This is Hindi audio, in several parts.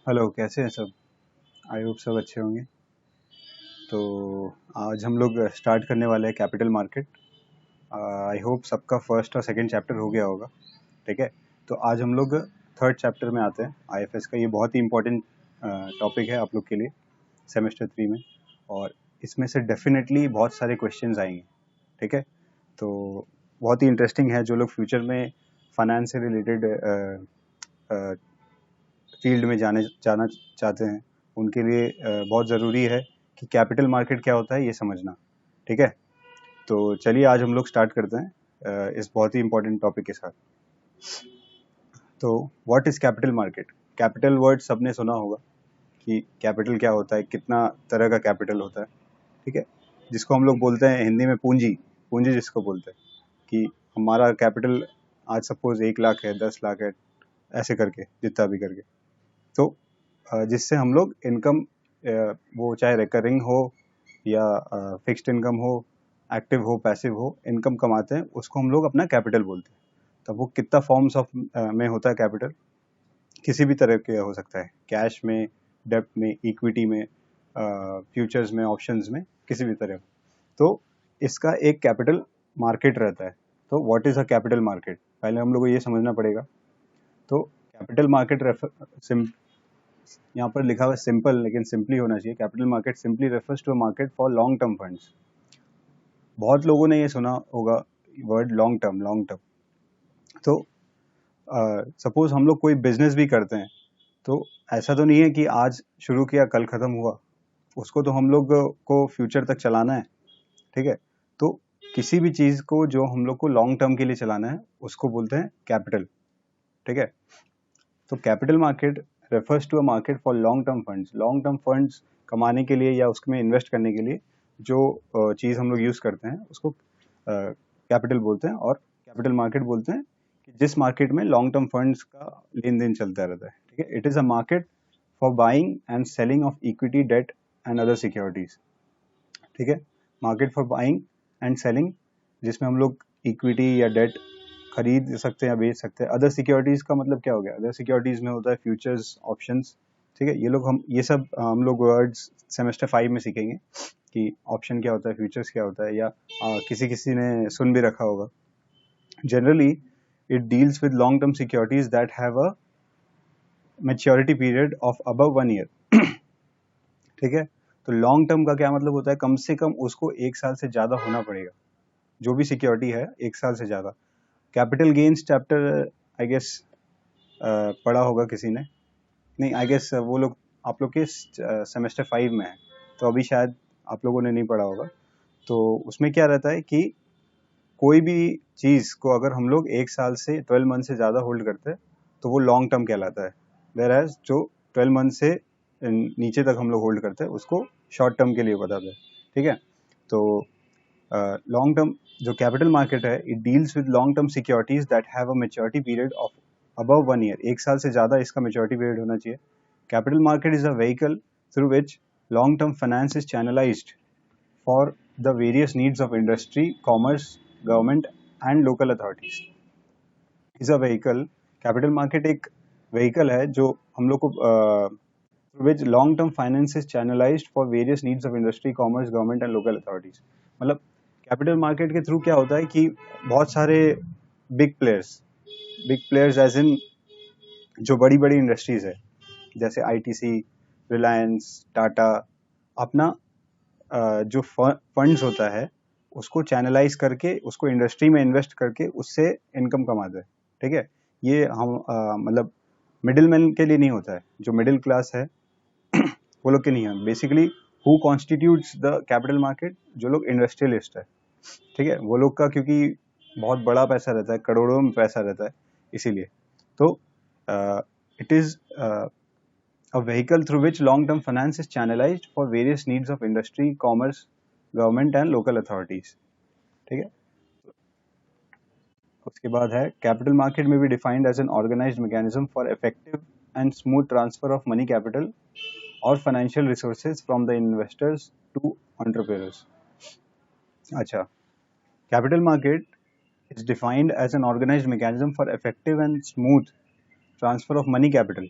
हेलो, कैसे हैं सब? आई होप सब अच्छे होंगे। तो आज हम लोग स्टार्ट करने वाले हैं कैपिटल मार्केट। आई होप सबका फर्स्ट और सेकंड चैप्टर हो गया होगा। ठीक है, तो आज हम लोग थर्ड चैप्टर में आते हैं आईएफएस का। ये बहुत ही इंपॉर्टेंट टॉपिक है आप लोग के लिए सेमेस्टर 3 में, और इसमें से डेफिनेटली बहुत सारे क्वेश्चंस आएंगे। ठीक है, तो बहुत ही इंटरेस्टिंग है। जो लोग फ्यूचर में फाइनेंस से रिलेटेड फील्ड में जाना चाहते हैं उनके लिए बहुत ज़रूरी है कि कैपिटल मार्केट क्या होता है ये समझना। ठीक है, तो चलिए आज हम लोग स्टार्ट करते हैं इस बहुत ही इंपॉर्टेंट टॉपिक के साथ। तो what is capital market? Capital word सबने सुना होगा कि कैपिटल क्या होता है, कितना तरह का कैपिटल होता है। ठीक है, जिसको हम लोग बोलते हैं हिंदी में पूंजी। पूंजी जिसको बोलते हैं कि हमारा कैपिटल आज सपोज 1 लाख है, 10 लाख है, ऐसे करके जितना भी करके। तो जिससे हम लोग इनकम, वो चाहे रिकरिंग हो या फिक्स्ड इनकम हो, एक्टिव हो, पैसिव हो, इनकम कमाते हैं, उसको हम लोग अपना कैपिटल बोलते हैं। तब वो कितना फॉर्म्स ऑफ में होता है कैपिटल, किसी भी तरह के हो सकता है, कैश में, डेब्ट में, इक्विटी में, फ्यूचर्स में, ऑप्शंस में, किसी भी तरह। तो इसका एक कैपिटल मार्केट रहता है। तो what is a capital market, पहले हम लोग को ये समझना पड़ेगा। तो कैपिटल मार्केट यहाँ पर लिखा हुआ है सिंपल, लेकिन सिंपली होना चाहिए। Capital market simply refers to a market for long term funds. बहुत लोगों ने ये सुना होगा word long term, long term. तो सपोज हम लोग कोई बिजनेस भी करते हैं, तो ऐसा तो नहीं है कि आज शुरू किया कल खत्म हुआ। उसको तो हम लोग को फ्यूचर तक चलाना है। ठीक है, तो किसी भी चीज को जो हम लोग को लॉन्ग टर्म के लिए चलाना है उसको बोलते हैं कैपिटल। ठीक है, तो capital market refers to a market for long term funds. Long term funds कमाने के लिए या उसमें इन्वेस्ट करने के लिए जो चीज़ हम लोग यूज़ करते हैं उसको कैपिटल बोलते हैं, और कैपिटल मार्केट बोलते हैं कि जिस मार्केट में लॉन्ग टर्म फंड्स का लेन देन चलता रहता है। ठीक है, it is a market for buying and selling of equity, debt and other securities. ठीक है, market for buying and selling, जिसमें हम लोग इक्विटी या डेट खरीद सकते हैं या बेच सकते हैं। अदर सिक्योरिटीज का मतलब क्या हो गया? अदर सिक्योरिटीज में होता है फ्यूचर्स, ऑप्शंस। ठीक है, ये सब हम लोग वर्ड्स सेमेस्टर 5 में सीखेंगे कि ऑप्शन क्या होता है, फ्यूचर्स क्या होता है, या किसी किसी ने सुन भी रखा होगा। Generally it deals with long term securities that have a maturity period of above 1 year. ठीक है, तो लॉन्ग टर्म का क्या मतलब होता है? कम से कम उसको 1 साल से ज्यादा होना पड़ेगा। जो भी सिक्योरिटी है 1 साल से ज्यादा। Capital gains chapter I guess पढ़ा होगा किसी ने? नहीं, आई गेस वो लोग आप लोग के सेमेस्टर 5 में है, तो अभी शायद आप लोगों ने नहीं पढ़ा होगा। तो उसमें क्या रहता है कि कोई भी चीज़ को अगर हम लोग 1 साल से 12 मंथ से ज़्यादा होल्ड करते हैं तो वो लॉन्ग टर्म कहलाता है। वेर एज जो 12 मंथ से नीचे तक हम लोग होल्ड करते हैं उसको शॉर्ट टर्म के लिए बताते हैं। ठीक है, तो लॉन्ग टर्म जो कैपिटल मार्केट है, it deals with long term securities that have a maturity period of above 1 year. 1 साल से ज़्यादा इसका मैच्योरिटी पीरियड होना चाहिए। Capital market is a vehicle through which long term finance is channelised for the various needs of industry, commerce, government and local authorities. is a vehicle, capital market एक व्हीकल है जो हम लोग को through which long term finance is channelized for various needs of industry, commerce, government and local authorities. मतलब कैपिटल मार्केट के थ्रू क्या होता है कि बहुत सारे बिग प्लेयर्स एज इन जो बड़ी बड़ी इंडस्ट्रीज है, जैसे आईटीसी, रिलायंस, टाटा, अपना जो फंड्स होता है उसको चैनलाइज करके उसको इंडस्ट्री में इन्वेस्ट करके उससे इनकम कमाते हैं। ठीक है, ये हम मतलब मिडिल मैन के लिए नहीं होता है। जो मिडिल क्लास है वो लोग के नहीं है। Basically who constitutes the capital market? जो लोग इंडस्ट्रियलिस्ट है। ठीक है, वो लोग का क्योंकि बहुत बड़ा पैसा रहता है, करोड़ों में पैसा रहता है, इसीलिए। तो it is a vehicle through which long-term finance is channelized for various needs of industry, commerce, government and local authorities. ठीक है, उसके बाद है कैपिटल मार्केट में भी defined as an organized mechanism for effective and smooth transfer of money capital और financial resources from the investors to entrepreneurs. अच्छा, capital market is defined as an organized mechanism for effective and smooth transfer of money capital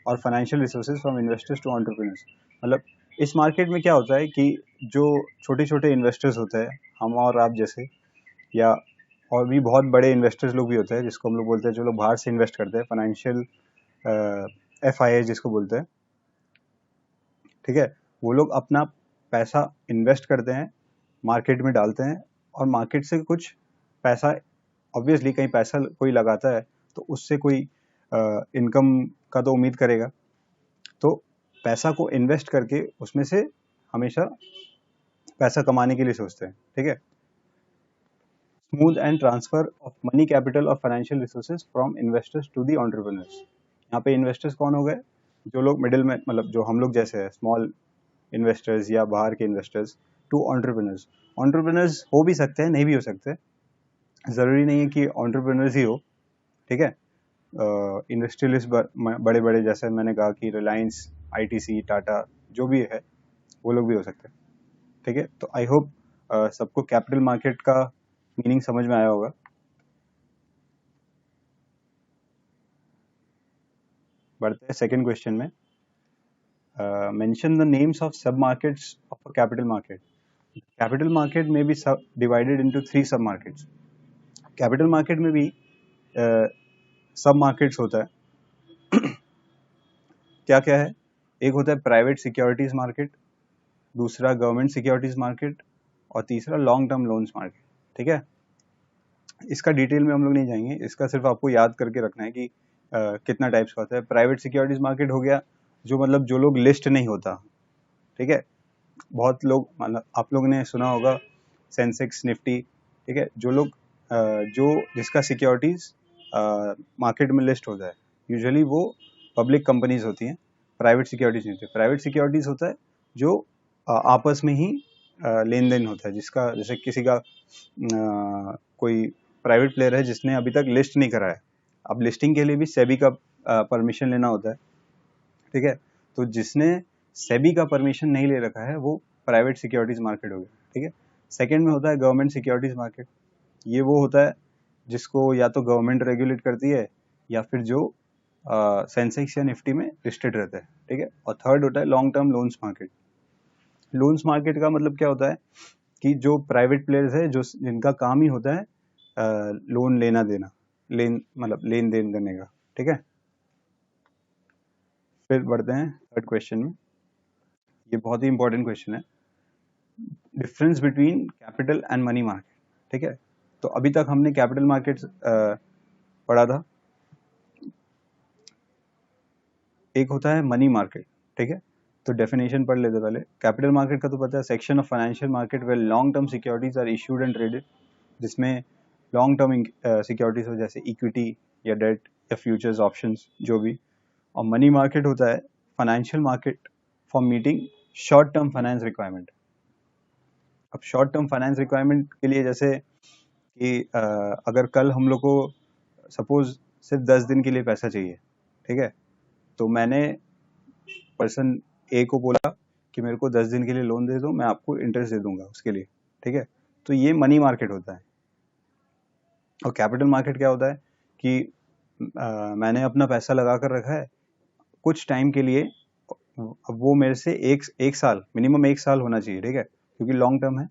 और financial resources from investors to entrepreneurs. मतलब इस मार्केट में क्या होता है कि जो छोटे छोटे इन्वेस्टर्स होते हैं, हम और आप जैसे, या और भी बहुत बड़े इन्वेस्टर्स लोग भी होते हैं जिसको हम लोग बोलते हैं, जो लोग बाहर से इन्वेस्ट करते हैं, फाइनेंशियल FII जिसको बोलते हैं, ठीक है। वो लोग अपना पैसा इन्वेस्ट करते हैं, मार्केट में डालते हैं, और मार्केट से कुछ पैसा, ऑब्वियसली कहीं पैसा कोई लगाता है तो उससे कोई इनकम का तो उम्मीद करेगा, तो पैसा को इन्वेस्ट करके उसमें से हमेशा पैसा कमाने के लिए सोचते हैं, ठीक है। Smooth and transfer of money, capital और financial resources from investors to the entrepreneurs. यहाँ पे इन्वेस्टर्स कौन हो गए? जो लोग मिडिल में, मतलब जो हम लोग जैसे है, स्मॉल इन्वेस्टर्स या बाहर के इन्वेस्टर्स, टू एंटरप्रेन्योर्स। एंटरप्रेन्योर्स हो भी सकते हैं, नहीं भी हो सकते, ज़रूरी नहीं है कि एंटरप्रेन्योर्स ही हो, ठीक है। इंडस्ट्रियलिस्ट बड़े बड़े, जैसे मैंने कहा कि रिलायंस, ITC, टाटा, जो भी है वो लोग भी हो सकते हैं, ठीक है। तो आई होप सबको कैपिटल मार्केट का मीनिंग समझ में आया होगा। बढ़ते हैं सेकंड क्वेश्चन में। मेंशन द नेम्स ऑफ सब markets of a capital market. Capital market में भी सब डिवाइडेड इनटू 3 सब मार्केट्स। कैपिटल मार्केट में भी सब मार्केट्स होता है। क्या क्या है? एक होता है प्राइवेट सिक्योरिटीज मार्केट, दूसरा गवर्नमेंट सिक्योरिटीज मार्केट, और तीसरा लॉन्ग टर्म लोन्स मार्केट, ठीक है। इसका डिटेल में हम लोग नहीं जाएंगे, इसका सिर्फ आपको याद करके रखना है कि कितना टाइप्स का होता है। प्राइवेट सिक्योरिटीज मार्केट हो गया जो, मतलब जो लोग लिस्ट नहीं होता, ठीक है। बहुत लोग, मतलब आप लोग ने सुना होगा सेंसेक्स, निफ्टी, ठीक है। जो लोग जो जिसका सिक्योरिटीज मार्केट में लिस्ट होता है, यूजुअली वो पब्लिक कंपनीज होती हैं, प्राइवेट सिक्योरिटीज नहीं होती। प्राइवेट सिक्योरिटीज होता है जो आपस में ही लेन देन होता है, जिसका, जैसे किसी का कोई प्राइवेट प्लेयर है जिसने अभी तक लिस्ट नहीं करा है, अब लिस्टिंग के लिए भी सेबी का परमिशन लेना होता है, ठीक है। तो जिसने सेबी का परमिशन नहीं ले रखा है वो प्राइवेट सिक्योरिटीज मार्केट हो गया, ठीक है। सेकंड में होता है गवर्नमेंट सिक्योरिटीज मार्केट। ये वो होता है जिसको या तो गवर्नमेंट रेगुलेट करती है, या फिर जो सेंसेक्स या निफ्टी में लिस्टेड रहता है, ठीक है। और थर्ड होता है long term loans market. Loans market का मतलब क्या होता है कि जो प्राइवेट प्लेयर्स है, जो जिनका काम ही होता है लोन लेना देना, मतलब लेन देन करने का, ठीक है। फिर बढ़ते हैं थर्ड क्वेश्चन में। ये बहुत ही इंपॉर्टेंट क्वेश्चन है, difference between capital and money market, ठीक है। तो अभी तक हमने कैपिटल मार्केट पढ़ा था, एक होता है मनी मार्केट, ठीक है। तो डेफिनेशन पढ़ लेते पहले। कैपिटल मार्केट का तो पता है, section of financial market where long term securities are issued and traded, जिसमें लॉन्ग टर्म सिक्योरिटीज हो, जैसे इक्विटी या डेट या फ्यूचर्स, ऑप्शंस, जो भी। और मनी मार्केट होता है financial market for meeting short term finance requirement. अब शॉर्ट टर्म फाइनेंस रिक्वायरमेंट के लिए, जैसे कि अगर कल हम लोग को सपोज सिर्फ 10 दिन के लिए पैसा चाहिए, ठीक है, तो मैंने पर्सन ए को बोला कि मेरे को 10 दिन के लिए लोन दे दो, मैं आपको इंटरेस्ट दे दूंगा उसके लिए, ठीक है। तो ये मनी मार्केट होता है। और कैपिटल मार्केट क्या होता है कि मैंने अपना पैसा लगा कर रखा है कुछ टाइम के लिए, अब वो मेरे से एक साल, मिनिमम 1 साल होना चाहिए, ठीक है, क्योंकि लॉन्ग टर्म है,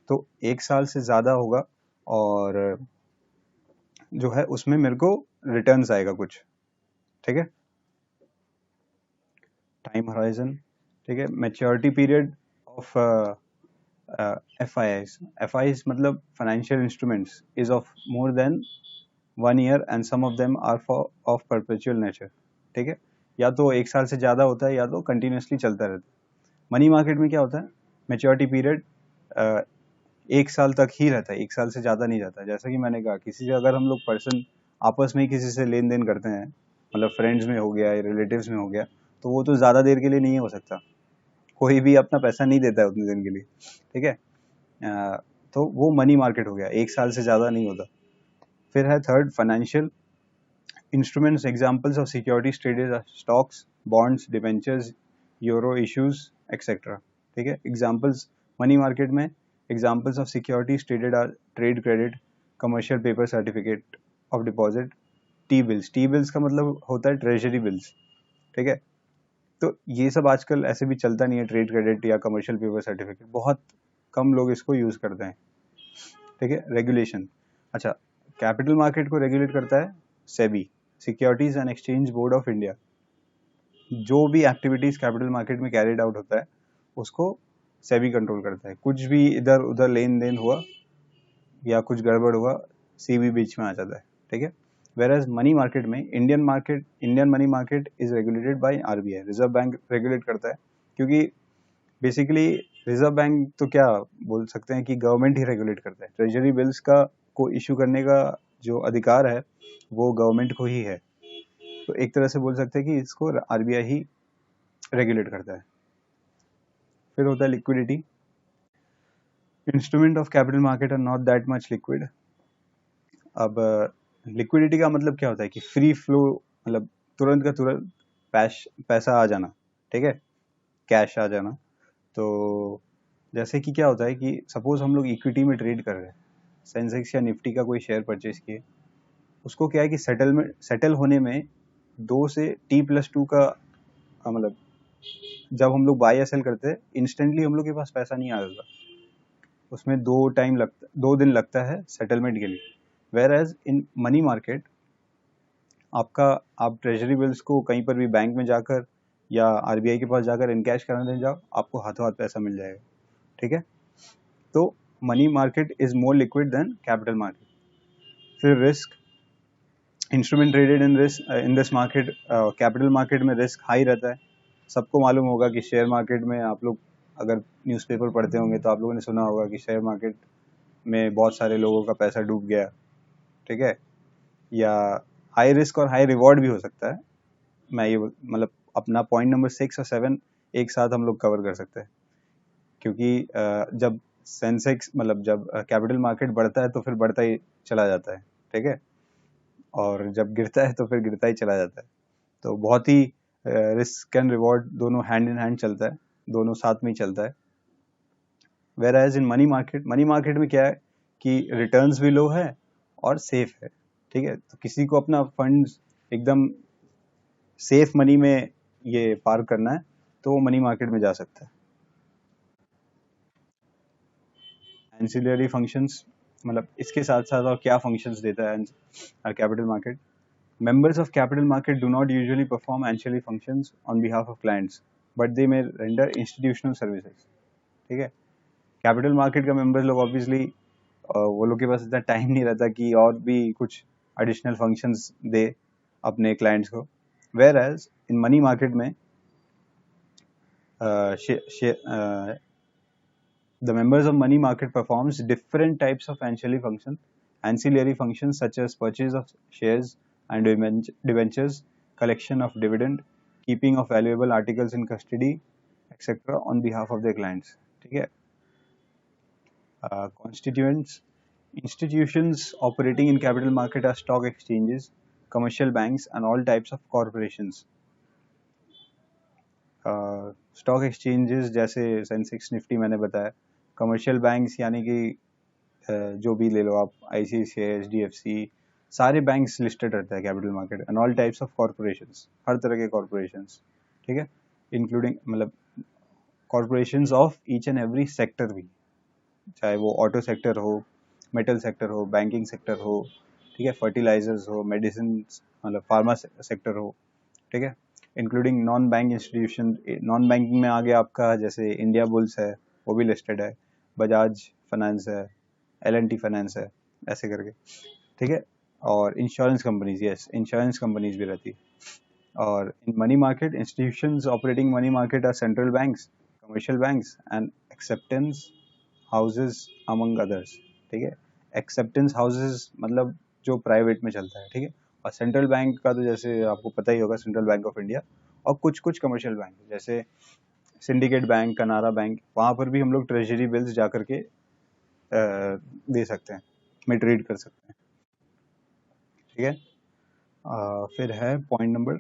तो 1 साल से ज़्यादा होगा, और जो है उसमें मेरे को रिटर्न्स आएगा कुछ, ठीक है। टाइम हॉराइजन, ठीक है। मैच्योरिटी पीरियड ऑफ FIIs मतलब financial instruments is of more than 1 year and some of them are for of perpetual nature, ठीक है। या तो 1 साल से ज़्यादा होता है, या तो कंटिन्यूसली चलता रहता है। मनी मार्केट में क्या होता है, मैच्योरिटी पीरियड 1 साल तक ही रहता है, 1 साल से ज़्यादा नहीं जाता। जैसा कि मैंने कहा, किसी से अगर हम लोग पर्सन आपस में ही किसी से लेन देन करते हैं, मतलब फ्रेंड्स में हो गया या रिलेटिव्स में हो गया, तो वो तो ज़्यादा देर के लिए नहीं हो सकता, कोई भी अपना पैसा नहीं देता है उतने दिन के लिए, ठीक है। तो वो मनी मार्केट हो गया, 1 साल से ज़्यादा नहीं होता। फिर है third, financial instruments. Examples of securities traded are stocks, bonds, debentures, euro issues etcetera, ठीक है। एग्जांपल्स मनी मार्केट में, examples of securities traded are trade credit, commercial paper, certificate of deposit, T bills. T bills का मतलब होता है ट्रेजरी बिल्स, ठीक है। तो ये सब आजकल ऐसे भी चलता नहीं है, ट्रेड क्रेडिट या कमर्शियल पेपर सर्टिफिकेट, बहुत कम लोग इसको यूज करते हैं, ठीक है। रेगुलेशन, अच्छा, कैपिटल मार्केट को रेगुलेट करता है SEBI, securities and exchange board of India. जो भी एक्टिविटीज कैपिटल मार्केट में कैरिड आउट होता है उसको सेबी कंट्रोल करता है। कुछ भी इधर उधर लेन देन हुआ या कुछ गड़बड़ हुआ, सीबी बीच में आ जाता है, ठीक है। वेयर मनी मार्केट में Indian money market is regulated by RBI, reserve bank regulate करता है, क्योंकि बेसिकली रिजर्व बैंक तो क्या बोल सकते हैं कि गवर्नमेंट ही रेगुलेट करता है। ट्रेजरी बिल्स का को इशू करने का जो अधिकार है वो गवर्नमेंट को ही है, तो एक तरह से बोल सकते हैं कि इसको आरबीआई ही रेगुलेट करता है। फिर होता है liquidity. Instrument of capital market are not that much liquid. अब लिक्विडिटी का मतलब क्या होता है कि फ्री फ्लो, मतलब तुरंत का तुरंत पैसा आ जाना, ठीक है, कैश आ जाना। तो जैसे कि क्या होता है कि सपोज हम लोग इक्विटी में ट्रेड कर रहे हैं, सेंसेक्स या निफ्टी का कोई शेयर परचेज किए, उसको क्या है कि सेटल होने में 2 से T+2 का मतलब जब हम लोग बाय या सेल करते हैं इंस्टेंटली हम लोग के पास पैसा नहीं आ जाता, उसमें 2 दिन लगता है सेटलमेंट के लिए। Whereas in money market आप ट्रेजरी बिल्स को कहीं पर भी बैंक में जाकर या आरबीआई के पास जाकर इनकैश कराने जाओ, आपको हाथों हाथ पैसा मिल जाएगा, ठीक है। तो money market is more liquid than capital market. फिर risk, instrument traded in this market, capital market में रिस्क हाई रहता है। सबको मालूम होगा कि शेयर मार्केट में, आप लोग अगर न्यूज़पेपर पढ़ते होंगे तो आप लोगों ने सुना होगा कि शेयर मार्केट में बहुत सारे लोगों का पैसा डूब गया, ठीक है। या हाई रिस्क और हाई रिवॉर्ड भी हो सकता है। मैं ये मतलब अपना पॉइंट नंबर 6 और 7 एक साथ हम लोग कवर कर सकते हैं, क्योंकि जब सेंसेक्स मतलब जब कैपिटल मार्केट बढ़ता है तो फिर बढ़ता ही चला जाता है, ठीक है, और जब गिरता है तो फिर गिरता ही चला जाता है। तो बहुत ही रिस्क एंड रिवॉर्ड दोनों हैंड इन हैंड चलता है, दोनों साथ में ही चलता है। Whereas in money market में क्या है कि रिटर्न्स भी लो है और सेफ है, ठीक है। तो किसी को अपना फंड्स एकदम सेफ मनी में ये पार्क करना है तो वो मनी मार्केट में जा सकता है। एंसिलरी फंक्शंस, मतलब इसके साथ साथ और क्या फंक्शंस देता है capital market. Members of capital market do not usually perform ancillary functions on behalf of clients, but they may render institutional services, ठीक है। कैपिटल मार्केट का मेंबर्स लोग ऑब्वियसली वो लोग के पास इतना टाइम नहीं रहता कि और भी कुछ एडिशनल फंक्शंस दे अपने क्लाइंट्स को। Whereas in money market में the members of money market performs different types of ancillary functions such as purchase of shares and debentures, collection of dividend, keeping of valuable articles in custody, etc. on behalf of their clients, ठीक है। Constituents, institutions operating in capital market are stock exchanges, commercial banks and all types of corporations. Stock exchanges जैसे सेंसेक्स निफ्टी मैंने बताया, कमर्शियल बैंक्स यानी कि जो भी ले लो आप, आईसीआईसीआई, एचडीएफसी, सारे बैंक्स लिस्टेड रहता है capital market, and all types of corporations, हर तरह के कॉर्पोरेशंस, ठीक है, इंक्लूडिंग मतलब corporations of each and every sector भी, चाहे वो ऑटो सेक्टर हो, मेटल सेक्टर हो, बैंकिंग सेक्टर हो, ठीक है, फर्टिलाइजर्स हो, मेडिसिन मतलब फार्मा सेक्टर हो, ठीक है, including non bank institution. Non banking में आगे आपका जैसे इंडिया बुल्स है, वो भी लिस्टेड है, बजाज फाइनेंस है, एल&टी फाइनेंस है, ऐसे करके, ठीक है। और insurance companies, yes, insurance companies भी रहती है। और in money market, institutions operating money market are central banks, commercial banks and acceptance houses among others, ठीक है। एक्सेप्टेंस हाउसेज मतलब जो प्राइवेट में चलता है, ठीक है। और सेंट्रल बैंक का तो जैसे आपको पता ही होगा, सेंट्रल बैंक ऑफ इंडिया, और कुछ कुछ कमर्शियल बैंक जैसे सिंडिकेट बैंक, कनारा बैंक, वहाँ पर भी हम लोग ट्रेजरी बिल्स जा करके दे सकते हैं, में ट्रेड कर सकते हैं, ठीक है। फिर है point number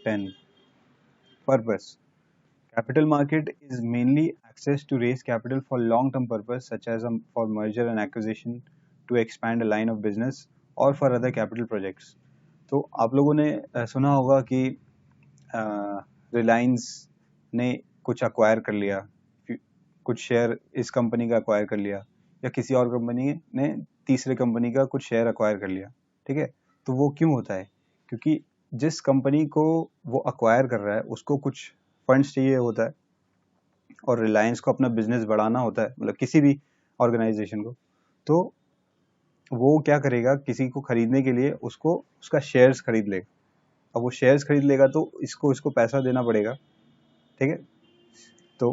10, purpose. Capital market is mainly access to raise capital for long-term purpose such as for merger and acquisition, to expand a line of business or for other capital projects. तो आप लोगों ने सुना होगा कि रिलायंस ने कुछ अक्वायर कर लिया, कुछ शेयर इस कंपनी का अक्वायर कर लिया, या किसी और कंपनी ने तीसरे कंपनी का कुछ शेयर अक्वायर कर लिया, ठीक है। तो वो क्यों होता है? क्योंकि जिस कंपनी को वो अक्वायर कर रहा है उसको कुछ फंड्स चाहिए होता है, और रिलायंस को अपना बिजनेस बढ़ाना होता है, मतलब किसी भी ऑर्गेनाइजेशन को। तो वो क्या करेगा, किसी को खरीदने के लिए उसको उसका शेयर्स खरीद लेगा। अब वो शेयर्स खरीद लेगा तो इसको पैसा देना पड़ेगा, ठीक है। तो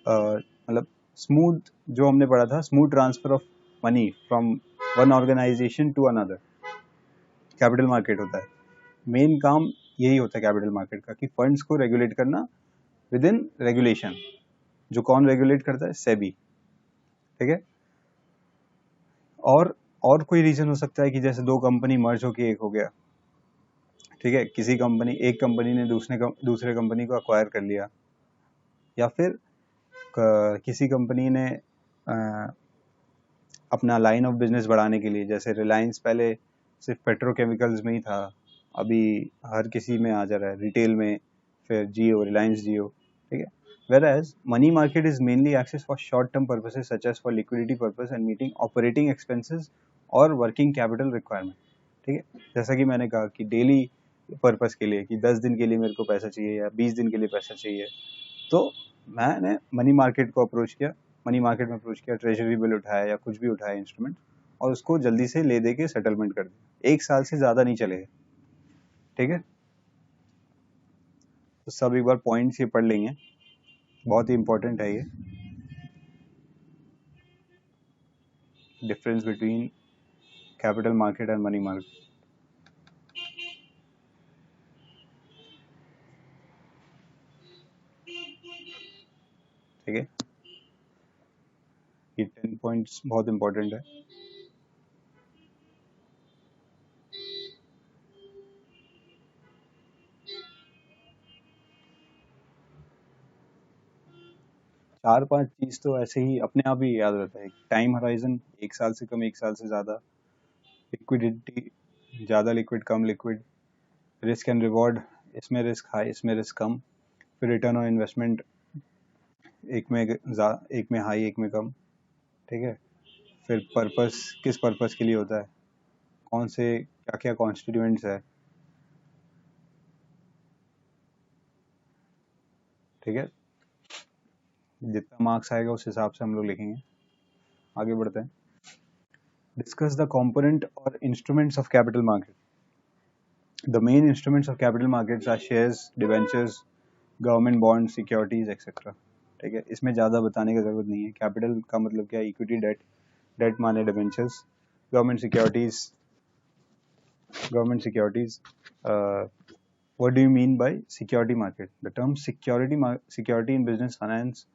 मतलब स्मूथ, जो हमने पढ़ा था, smooth transfer of money from one organisation to another, capital market होता है। मेन काम यही होता है कैपिटल मार्केट का, कि फंड्स को रेगुलेट करना विद इन रेगुलेशन। जो कौन रेगुलेट करता है? सेबी, ठीक है। और कोई रीजन हो सकता है कि जैसे दो कंपनी मर्ज होके एक हो गया, ठीक है। एक कंपनी ने दूसरे कंपनी को अक्वायर कर लिया, या फिर किसी कंपनी ने अपना लाइन ऑफ बिजनेस बढ़ाने के लिए, जैसे रिलायंस पहले सिर्फ पेट्रोकेमिकल्स में ही था, अभी हर किसी में आ जा रहा है, रिटेल में, फिर जियो, रिलायंस जियो, ठीक है। Whereas money market is mainly access for short-term purposes such as for liquidity purpose and meeting operating expenses और working capital requirement, ठीक है। जैसा कि मैंने कहा कि डेली पर्पस के लिए, कि 10 दिन के लिए मेरे को पैसा चाहिए या 20 दिन के लिए पैसा चाहिए, तो मैंने मनी मार्केट को अप्रोच किया, मनी मार्केट में अप्रोच किया, ट्रेजरी बिल उठाया या कुछ भी उठाया इंस्ट्रूमेंट, और उसको जल्दी से ले दे के सेटलमेंट कर दिया। 1 साल से ज़्यादा नहीं चलेगा, ठीक है। तो सब एक बार पॉइंट्स ये पढ़ लेंगे, बहुत ही इंपॉर्टेंट है ये, difference between capital market and money market, ठीक है। ये 10 पॉइंट्स बहुत इंपॉर्टेंट है। चार पांच चीज तो ऐसे ही अपने आप ही याद रहता है। टाइम हराइजन 1 साल से कम, 1 साल से ज्यादा, लिक्विडिटी, ज्यादा liquid, come liquid, risk and reward, इसमें रिस्क हाई, इसमें रिस्क कम, फिर रिटर्न ऑन इन्वेस्टमेंट, एक में हाई, एक में कम, ठीक है। फिर पर्पस, किस पर्पस के लिए होता है, कौन से क्या क्या कॉन्स्टिट्यूएंट्स है, ठीक है। जितना मार्क्स आएगा उस हिसाब से हम लोग लिखेंगे। आगे बढ़ते हैं। डिस्कस द कंपोनेंट और instruments of capital market. The main instruments of capital markets are shares, debentures, government bond, securities etcetera, ठीक है। इसमें ज़्यादा बताने की जरूरत नहीं है। कैपिटल का मतलब क्या है? इक्विटी, डेट, डेट माने debentures, government securities. What do you mean by security market? The term security in business finance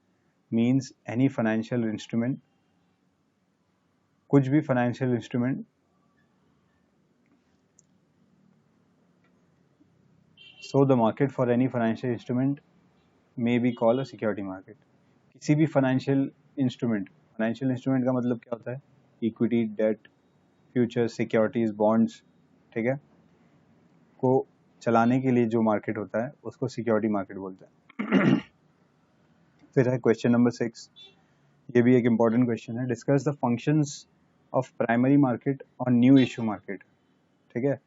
means any financial instrument, कुछ भी financial instrument, so the market for any financial instrument may be called a security market. किसी भी financial instrument का मतलब क्या होता है? Equity, debt, futures, securities, bonds, ठीक है, को चलाने के लिए जो मार्केट होता है उसको सिक्योरिटी मार्केट बोलते हैं। फिर है क्वेश्चन नंबर 6, ये भी एक इम्पॉर्टेंट क्वेश्चन है। Discuss the functions of primary market और न्यू इश्यू मार्केट, ठीक है।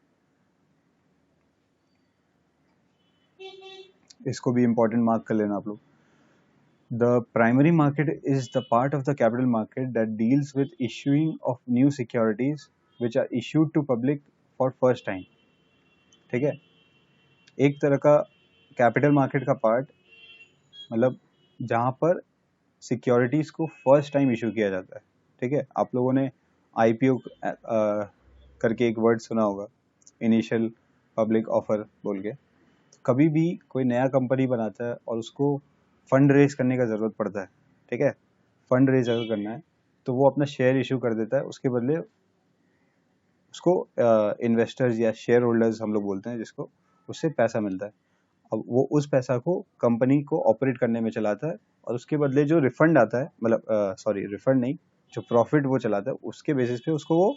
इसको भी इम्पोर्टेंट मार्क कर लेना आप लोग। The primary market is the part of the capital market that deals with issuing of new securities which are issued to public for first time, ठीक है। एक तरह का कैपिटल मार्केट का पार्ट, मतलब जहाँ पर सिक्योरिटीज को फर्स्ट टाइम इशू किया जाता है, ठीक है। आप लोगों ने आईपीओ करके एक वर्ड सुना होगा, इनिशियल पब्लिक ऑफर बोल के। कभी भी कोई नया कंपनी बनाता है और उसको फंड रेज करने का ज़रूरत पड़ता है, ठीक है। फंड रेज अगर करना है तो वो अपना शेयर इशू कर देता है, उसके बदले उसको इन्वेस्टर्स या शेयर होल्डर्स हम लोग बोलते हैं जिसको, उससे पैसा मिलता है। अब वो उस पैसा को कंपनी को ऑपरेट करने में चलाता है, और उसके बदले जो रिफंड आता है, मतलब रिफंड नहीं, जो प्रॉफिट वो चलाता है उसके बेसिस पे उसको वो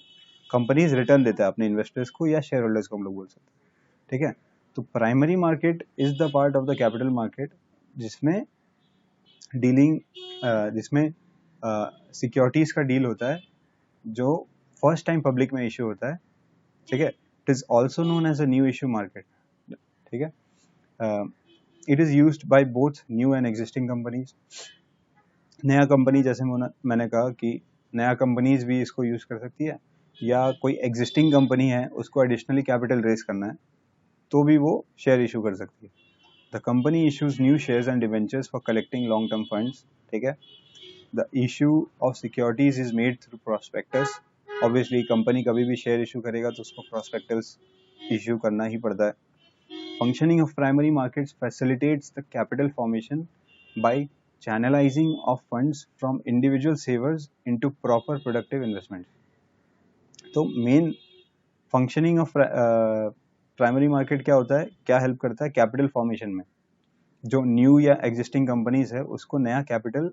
कंपनीज रिटर्न देता है अपने इन्वेस्टर्स को या शेयर होल्डर्स को हम लोग बोल सकते हैं, ठीक है। तो primary market is the part of the capital market जिसमें डीलिंग जिसमें सिक्योरिटीज का डील होता है जो फर्स्ट टाइम पब्लिक में इश्यू होता है, ठीक है। It is also known as a new issue market, ठीक है। It is used by both new and existing companies. नया कंपनी, जैसे मैंने कहा कि नया कंपनीज भी इसको यूज कर सकती है, या कोई एग्जिस्टिंग कंपनी है उसको एडिशनली कैपिटल रेज करना है तो भी वो शेयर इशू कर सकती है। The company issues new shares and debentures for collecting long term funds, ठीक है। The issue of securities is made through prospectus. Obviously company कभी भी शेयर इशू करेगा तो उसको प्रोस्पेक्टस इशू करना ही पड़ता है। Functioning of primary markets facilitates the capital formation by channelizing of funds from individual savers into proper productive investment। तो main functioning of primary market क्या होता है, क्या हेल्प करता है कैपिटल फॉर्मेशन में। जो न्यू या एग्जिस्टिंग कंपनीज है उसको नया कैपिटल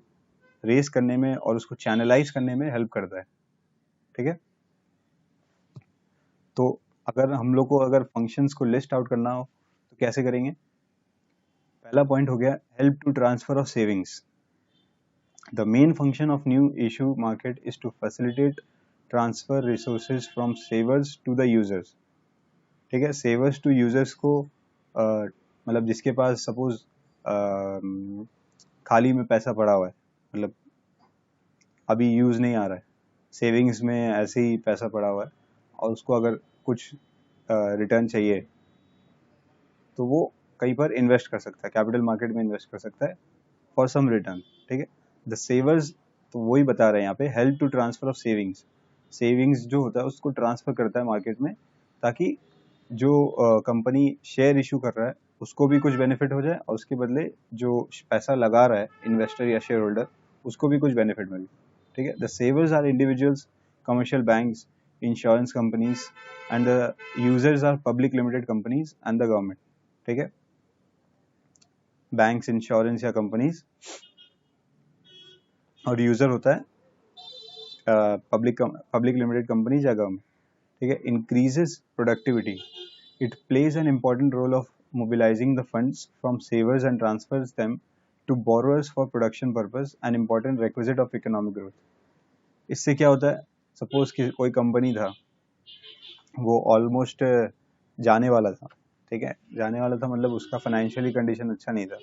रेस करने में और उसको चैनलाइज करने में हेल्प करता है, ठीक है। तो अगर हम लोग को अगर फंक्शंस को लिस्ट आउट करना हो तो कैसे करेंगे। पहला पॉइंट हो गया help to transfer of savings. The main function of new issue market is to facilitate transfer resources from savers to the users, ठीक है। savers to users को मतलब जिसके पास सपोज खाली में पैसा पड़ा हुआ है, मतलब अभी यूज नहीं आ रहा है, सेविंग्स में ऐसे ही पैसा पड़ा हुआ है और उसको अगर कुछ रिटर्न चाहिए तो वो कहीं पर इन्वेस्ट कर सकता है, कैपिटल मार्केट में इन्वेस्ट कर सकता है फॉर सम रिटर्न, ठीक है। द सेवर्स, तो वही बता रहे हैं यहाँ पे, help to transfer of savings. Savings जो होता है उसको ट्रांसफर करता है मार्केट में ताकि जो कंपनी शेयर इशू कर रहा है उसको भी कुछ बेनिफिट हो जाए और उसके बदले जो पैसा लगा रहा है इन्वेस्टर या शेयर होल्डर उसको भी कुछ बेनिफिट मिले, ठीक है। The savers are individuals, commercial banks, insurance companies and the users are public limited companies and the government, ठीक है। बैंक्स, इंश्योरेंस या कंपनीज, और यूजर होता है पब्लिक लिमिटेड कंपनीज या गवर्नमेंट, ठीक है। Increases productivity, it plays an important role of mobilising the funds from savers and transfers them to borrowers for production purpose, an important requisite of economic growth. इससे क्या होता है, सपोज कि कोई कंपनी था वो ऑलमोस्ट जाने वाला था, ठीक है, जाने वाला था मतलब उसका फाइनेंशियली कंडीशन अच्छा नहीं था,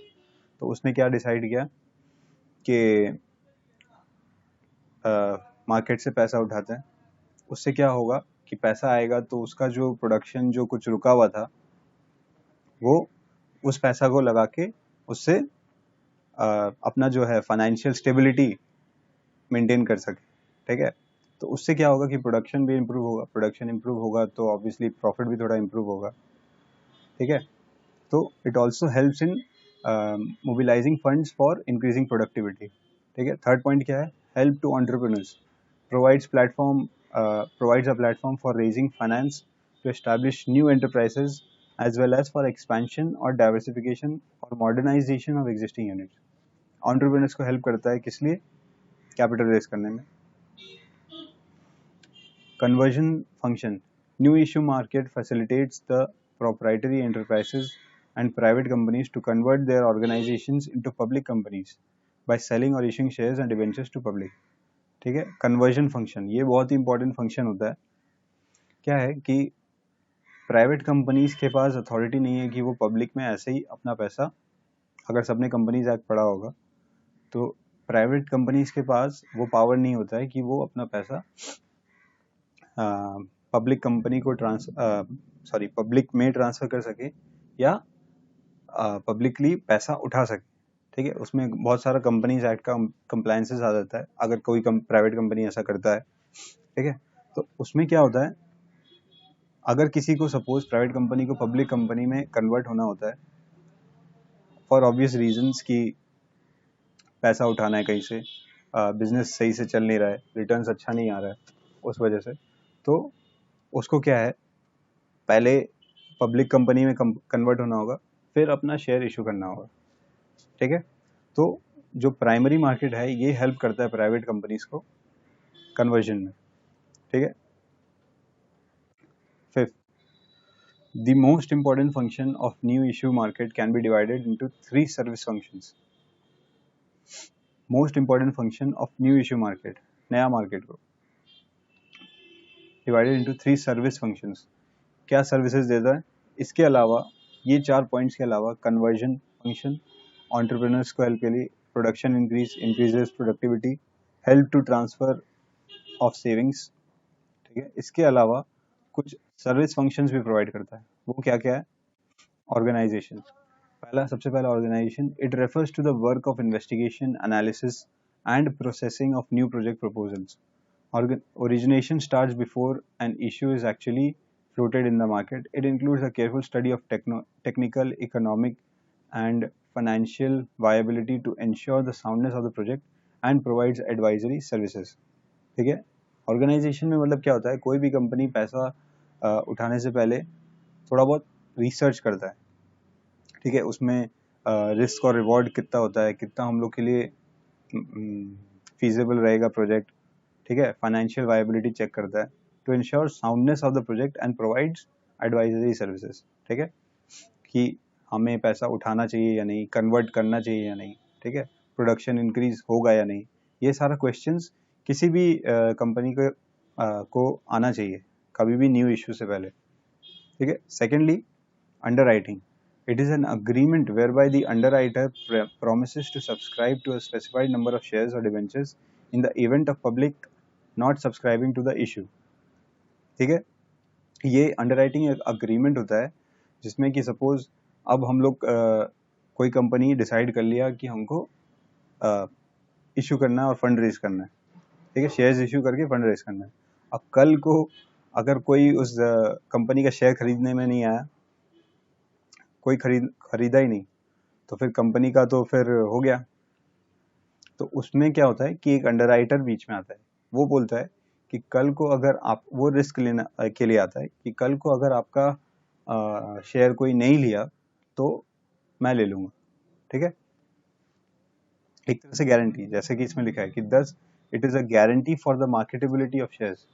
तो उसने क्या डिसाइड किया कि मार्केट से पैसा उठाते हैं। उससे क्या होगा कि पैसा आएगा तो उसका जो प्रोडक्शन जो कुछ रुका हुआ था वो उस पैसा को लगा के उससे अपना जो है फाइनेंशियल स्टेबिलिटी मेंटेन कर सके, ठीक है। तो उससे क्या होगा कि प्रोडक्शन भी इम्प्रूव होगा, प्रोडक्शन इम्प्रूव होगा तो ऑब्वियसली प्रॉफिट भी थोड़ा इम्प्रूव होगा, ठीक है। तो it also helps in mobilising funds for increasing productivity, ठीक है। थर्ड पॉइंट क्या है, help to entrepreneurs, provides a platform for raising finance to establish new enterprises as well as for expansion or diversification or modernization of existing units। entrepreneurs को help करता है किस लिए, capital raise करने में। conversion function, new issue market facilitates the proprietary enterprises and private companies to convert their organizations into public companies by selling or issuing shares and debentures to public, ठीक है। कन्वर्जन फंक्शन, ये बहुत ही इंपॉर्टेंट फंक्शन होता है। क्या है कि प्राइवेट कंपनीज के पास अथॉरिटी नहीं है कि वो पब्लिक में ऐसे ही अपना पैसा, अगर सबने कंपनीज एक्ट पढ़ा होगा तो प्राइवेट कंपनीज के पास वो पावर नहीं होता है कि वो अपना पैसा पब्लिक कंपनी को पब्लिक में ट्रांसफर कर सके या पब्लिकली पैसा उठा सके, ठीक है। उसमें बहुत सारा कंपनीज एक्ट का कंप्लायंसेस आ जाता है अगर कोई प्राइवेट कंपनी ऐसा करता है, ठीक है। तो उसमें क्या होता है, अगर किसी को सपोज प्राइवेट कंपनी को पब्लिक कंपनी में कन्वर्ट होना होता है फॉर ऑब्वियस रीजंस कि पैसा उठाना है कहीं से, बिजनेस सही से चल नहीं रहा है, रिटर्न्स अच्छा नहीं आ रहा है, उस वजह से तो उसको क्या है, पहले पब्लिक कंपनी में कन्वर्ट होना होगा फिर अपना शेयर इशू करना होगा, ठीक है। तो जो प्राइमरी मार्केट है ये हेल्प करता है प्राइवेट कंपनीज को कन्वर्जन में, ठीक है। Fifth, The most important function of new issue market can be divided into three service functions. Most important function of new issue market, नया मार्केट को divided into three service functions. क्या सर्विसेज देता है? इसके अलावा ये 4 पॉइंट्स के अलावा कन्वर्जन फंक्शन एंटरप्रेन्योर्स को हेल्प के लिए, production increases productivity, help to transfer of savings, ठीक है. इसके अलावा कुछ सर्विस फंक्शंस भी प्रोवाइड करता है. वो क्या क्या है? ऑर्गेनाइजेशन. सबसे पहला organisation. It refers to the work of investigation, analysis and processing of new project proposals. Origination starts before an issue is actually floated in the market. It includes a careful study of technical, economic, and financial viability to ensure the soundness of the project and provides advisory services. ठीक है. ऑर्गेनाइजेशन में मतलब क्या होता है? कोई भी कंपनी पैसा उठाने से पहले थोड़ा बहुत रिसर्च करता है, ठीक है. उसमें रिस्क और रिवॉर्ड कितना होता है, कितना हम लोग के लिए फीजिबल रहेगा प्रोजेक्ट, ठीक है. फाइनेंशियल वायबिलिटी चेक करता है to ensure soundness of the project and provides advisory services, ठीक है, कि हमें पैसा उठाना चाहिए या नहीं, कन्वर्ट करना चाहिए या नहीं, ठीक है, प्रोडक्शन इंक्रीज होगा या नहीं. ये सारा क्वेश्चंस किसी भी कंपनी को आना चाहिए कभी भी न्यू इशू से पहले, ठीक है. Secondly, underwriting. It is an agreement whereby the underwriter promises to subscribe to a specified number of shares or debentures in the event of public not subscribing to the issue. ठीक है. ये अंडरराइटिंग एक अग्रीमेंट होता है जिसमें कि सपोज अब हम लोग कोई कंपनी डिसाइड कर लिया कि हमको इशू करना है और फंड रेज करना है, ठीक है, शेयर्स इशू करके फंड रेज करना है. अब कल को अगर कोई उस कंपनी का शेयर खरीदने में नहीं आया, कोई खरीदा ही नहीं, तो फिर कंपनी का तो फिर हो गया. तो उसमें क्या होता है कि एक अंडरराइटर बीच में आता है. वो बोलता है कि कल को अगर आप, वो रिस्क लेना के लिए आता है कि कल को अगर आपका शेयर कोई नहीं लिया तो मैं ले लूंगा, ठीक है. एक तरह से गारंटी, जैसे कि इसमें लिखा है कि thus it is a guarantee for the marketability of shares,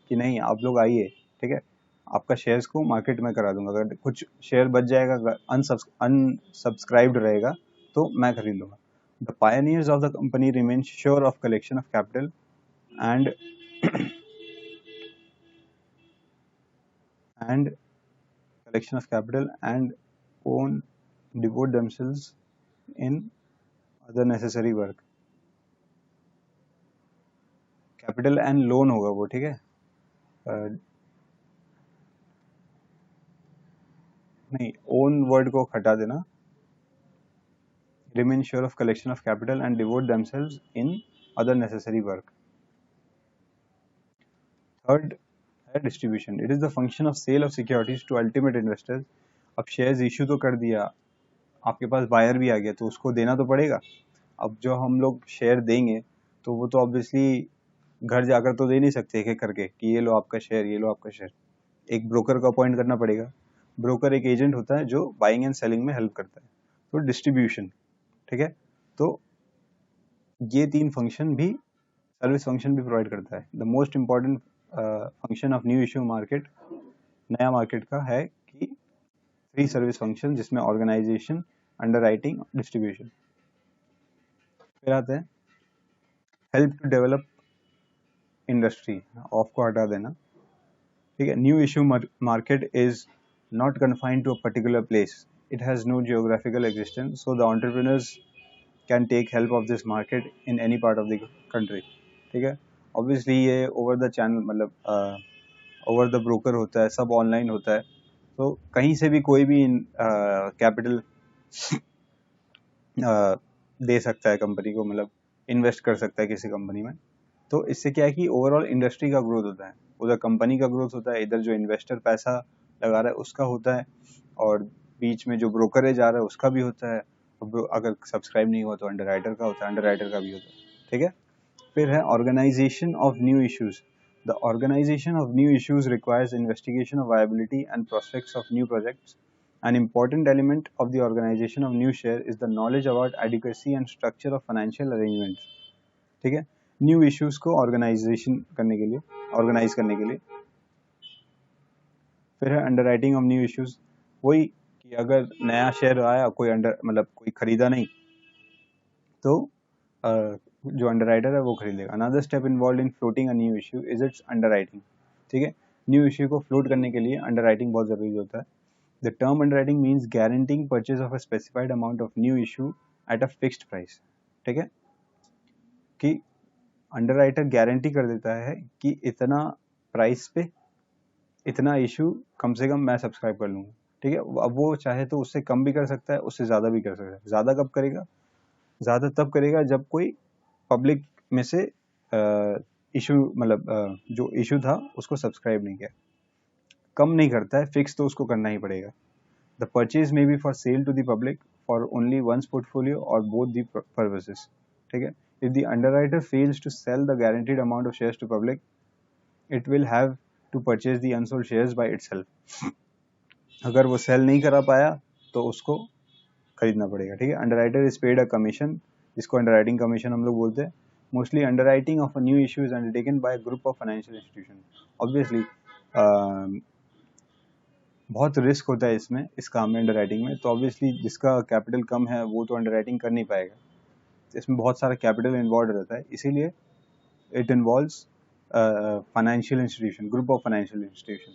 कि नहीं आप लोग आइए, ठीक है, आपका शेयर्स को मार्केट में करा दूंगा. अगर कुछ शेयर बच जाएगा, अनसब्सक्राइब्ड रहेगा, तो मैं खरीद लूंगा. The pioneers of the company remain sure of collection of capital and collection of capital and own devote themselves in other necessary work. Capital and loan होगा वो, ठीक है. नहीं, ओन वर्ड को हटा देना. remain sure of collection of capital and devote themselves in other necessary work. Third है distribution. It is the function of sale of securities to ultimate investors. अब शेयर्स इशू तो कर दिया, आपके पास बायर भी आ गया, तो उसको देना तो पड़ेगा. अब जो हम लोग शेयर देंगे तो वो तो ऑब्वियसली घर जाकर तो दे नहीं सकते एक एक करके कि ये लो आपका शेयर, ये लो आपका शेयर. एक ब्रोकर को अपॉइंट करना पड़ेगा. ब्रोकर एक एजेंट होता है जो बाइंग एंड सेलिंग में हेल्प करता है. तो डिस्ट्रीब्यूशन, ठीक है. तो ये तीन फंक्शन भी, सर्विस फंक्शन भी प्रोवाइड करता है. The most important function of new issue market, नया मार्केट का, है कि थ्री सर्विस फंक्शन, जिसमें ऑर्गेनाइजेशन, अंडरराइटिंग, डिस्ट्रीब्यूशन. फिर आते हैं help to develop industry. Of को हटा देना, ठीक है. New issue market is not confined to a particular place. It has no geographical existence, so the entrepreneurs can take help of this market in any part of the country, ठीक है. Obviously ये over the channel, मतलब over the broker होता है, सब online होता है, तो कहीं से भी कोई भी कैपिटल दे सकता है कंपनी को, मतलब इन्वेस्ट कर सकता है किसी कंपनी में. तो इससे क्या है कि ओवरऑल इंडस्ट्री का ग्रोथ होता है, उधर कंपनी का ग्रोथ होता है, इधर जो इन्वेस्टर पैसा लगा रहा है उसका होता है, और बीच में जो ब्रोकरेज आ रहा है उसका भी होता है. अगर सब्सक्राइब नहीं हुआ तो अंडरराइटर का होता है, अंडरराइटर का भी होता है, ठीक है. फिर है organisation of new issues. The organisation of new issues requires investigation of viability and prospects of new projects. An important element of the organization of new share is the knowledge about adequacy and structure of financial arrangements, ठीक है. न्यू इश्यूज को ऑर्गेनाइज करने के लिए फिर है अंडरराइटिंग ऑफ न्यू इश्यूज, वही कि अगर नया शेयर आया, कोई कोई खरीदा नहीं, तो जो अंडरराइटर है वो खरीद लेगा। Another step involve in floating a new issue is it's underwriting. ठीक है, न्यू इश्यू को फ्लोट करने के लिए अंडरराइटिंग बहुत जरूरी होता है। The term underwriting means guaranteeing purchase of a specified amount of new issue at a fixed price. ठीक है, कि अंडरराइटर गारंटी कर देता है कि इतना प्राइस पे इतना इशू कम से कम मैं सब्सक्राइब कर लूँगा। ठीक है, अब वो चाहे तो उससे कम भी कर सकता है, उससे ज़्यादा भी कर सकता है। ज़्यादा कब करेगा? ज़्यादा तब करेगा जब कोई पब्लिक में से इशू जो इशू था उसको सब्सक्राइब नहीं किया। कम नहीं करता है, फिक्स तो उसको करना ही पड़ेगा। The purchase may be for sale to the public for only once portfolio और बोथ द पर्पसेस। ठीक है, if the underwriter fails to sell the guaranteed amount of shares to public, it will have to purchase the unsold shares by itself. अगर वो सेल नहीं करा पाया तो उसको खरीदना पड़ेगा। ठीक है, underwriter is paid a commission, जिसको अंडरराइटिंग कमीशन हम लोग बोलते हैं। Mostly underwriting of a new issue is undertaken by group of financial institution. Obviously बहुत रिस्क होता है इस काम में, अंडरराइटिंग में। तो ऑब्वियसली जिसका कैपिटल कम है वो तो अंडरराइटिंग कर नहीं पाएगा, इसमें बहुत सारा कैपिटल इन्वॉल्व रहता है, इसीलिए it involves financial institution, group of financial institution.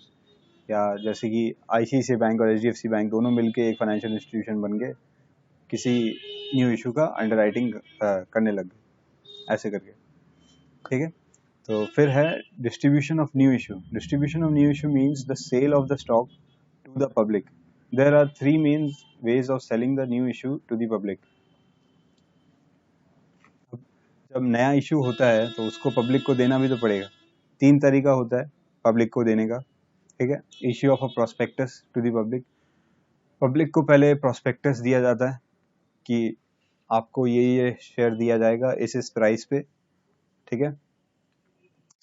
या जैसे कि ICICI बैंक और HDFC बैंक दोनों मिलके एक फाइनेंशियल इंस्टीट्यूशन बन गए, किसी न्यू इशू का अंडरराइटिंग करने लग गए, ऐसे करके। ठीक है, तो फिर है distribution of new issue. Distribution of new issue means the sale of the stock to the public. There are 3 main ways of selling the new issue to the public. जब नया इशू होता है तो उसको पब्लिक को देना भी तो पड़ेगा। 3 तरीका होता है पब्लिक को देने का। ठीक है, issue of a prospectus to the public. Public को पहले प्रोस्पेक्टस दिया जाता है कि आपको ये शेयर दिया जाएगा इस प्राइस पे। ठीक है,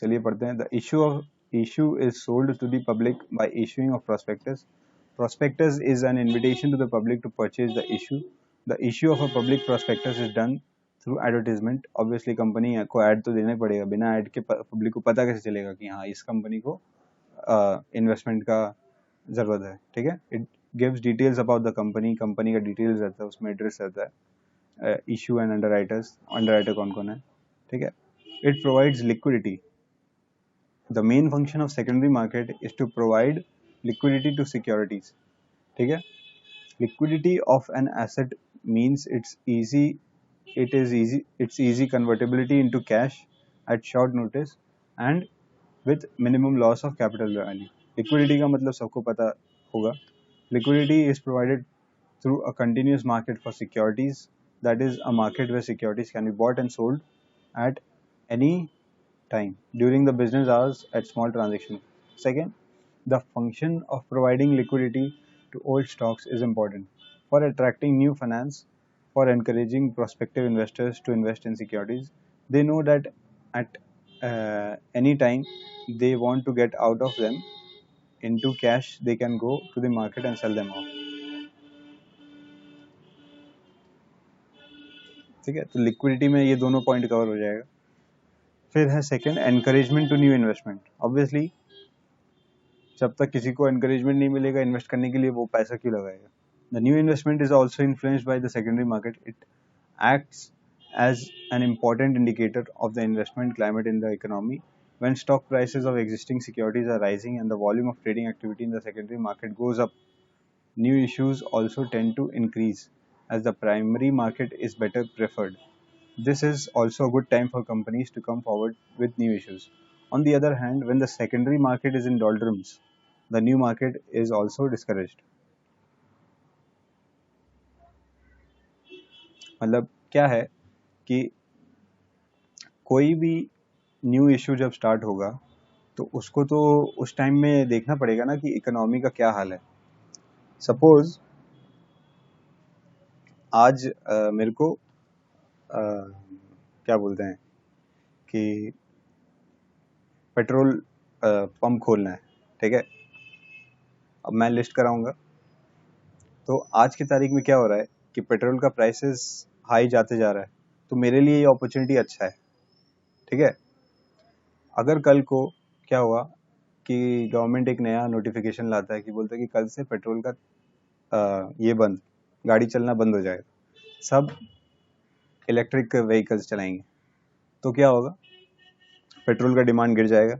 चलिए पढ़ते हैं। The issue is sold to the public by issuing of prospectus. Prospectus is an invitation to the public to purchase the issue. The issue of a public prospectus is done through advertisement. Obviously company को ऐड तो देना पड़ेगा, बिना ऐड के पब्लिक को पता कैसे चलेगा कि हाँ इस कंपनी को इन्वेस्टमेंट का ज़रूरत है। ठीक है, it gives details about the company, company का डिटेल्स रहता है उसमें, एड्रेस रहता है, इशू एंड अंडरराइटर कौन कौन है। ठीक है, it provides liquidity. The main function of secondary market is to provide liquidity to securities. ठीक है, liquidity of an asset means its easy convertibility into cash at short notice and with minimum loss of capital value. Liquidity का मतलब सबको पता होगा। Liquidity is provided through a continuous market for securities, that is a market where securities can be bought and sold at any time during the business hours at small transactions. Second, the function of providing liquidity to old stocks is important for attracting new finance, for encouraging prospective investors to invest in securities. They know that at any time they want to get out of them into cash, they can go to the market and sell them off. ठीक है, तो लिक्विडिटी में ये दोनों पॉइंट कवर हो जाएगा। फिर है second, encouragement to new investment. Obviously जब तक किसी को एनकरेजमेंट नहीं मिलेगा इन्वेस्ट करने के लिए, वो पैसा क्यों लगाएगा। The new investment is also influenced by the secondary market. It acts as an important indicator of the investment climate in the economy. When stock prices of existing securities are rising and the volume of trading activity in the secondary market goes up, new issues also tend to increase as the primary market is better preferred. This is also a good time for companies to come forward with new issues. On the other hand, when the secondary market is in doldrums, the new market is also discouraged. मतलब क्या है कि कोई भी न्यू इशू जब स्टार्ट होगा तो उसको तो उस टाइम में देखना पड़ेगा ना कि इकोनॉमी का क्या हाल है। सपोज आज मेरे को क्या बोलते हैं कि पेट्रोल पंप खोलना है। ठीक है, अब मैं लिस्ट कराऊंगा, तो आज की तारीख में क्या हो रहा है कि पेट्रोल का प्राइसेस हाई जाते जा रहा है, तो मेरे लिए ये अपॉर्चुनिटी अच्छा है। ठीक है, अगर कल को क्या हुआ कि गवर्नमेंट एक नया नोटिफिकेशन लाता है कि बोलता है कि कल से पेट्रोल का ये बंद, गाड़ी चलना बंद हो जाएगा, सब इलेक्ट्रिक व्हीकल्स चलाएंगे, तो क्या होगा, पेट्रोल का डिमांड गिर जाएगा।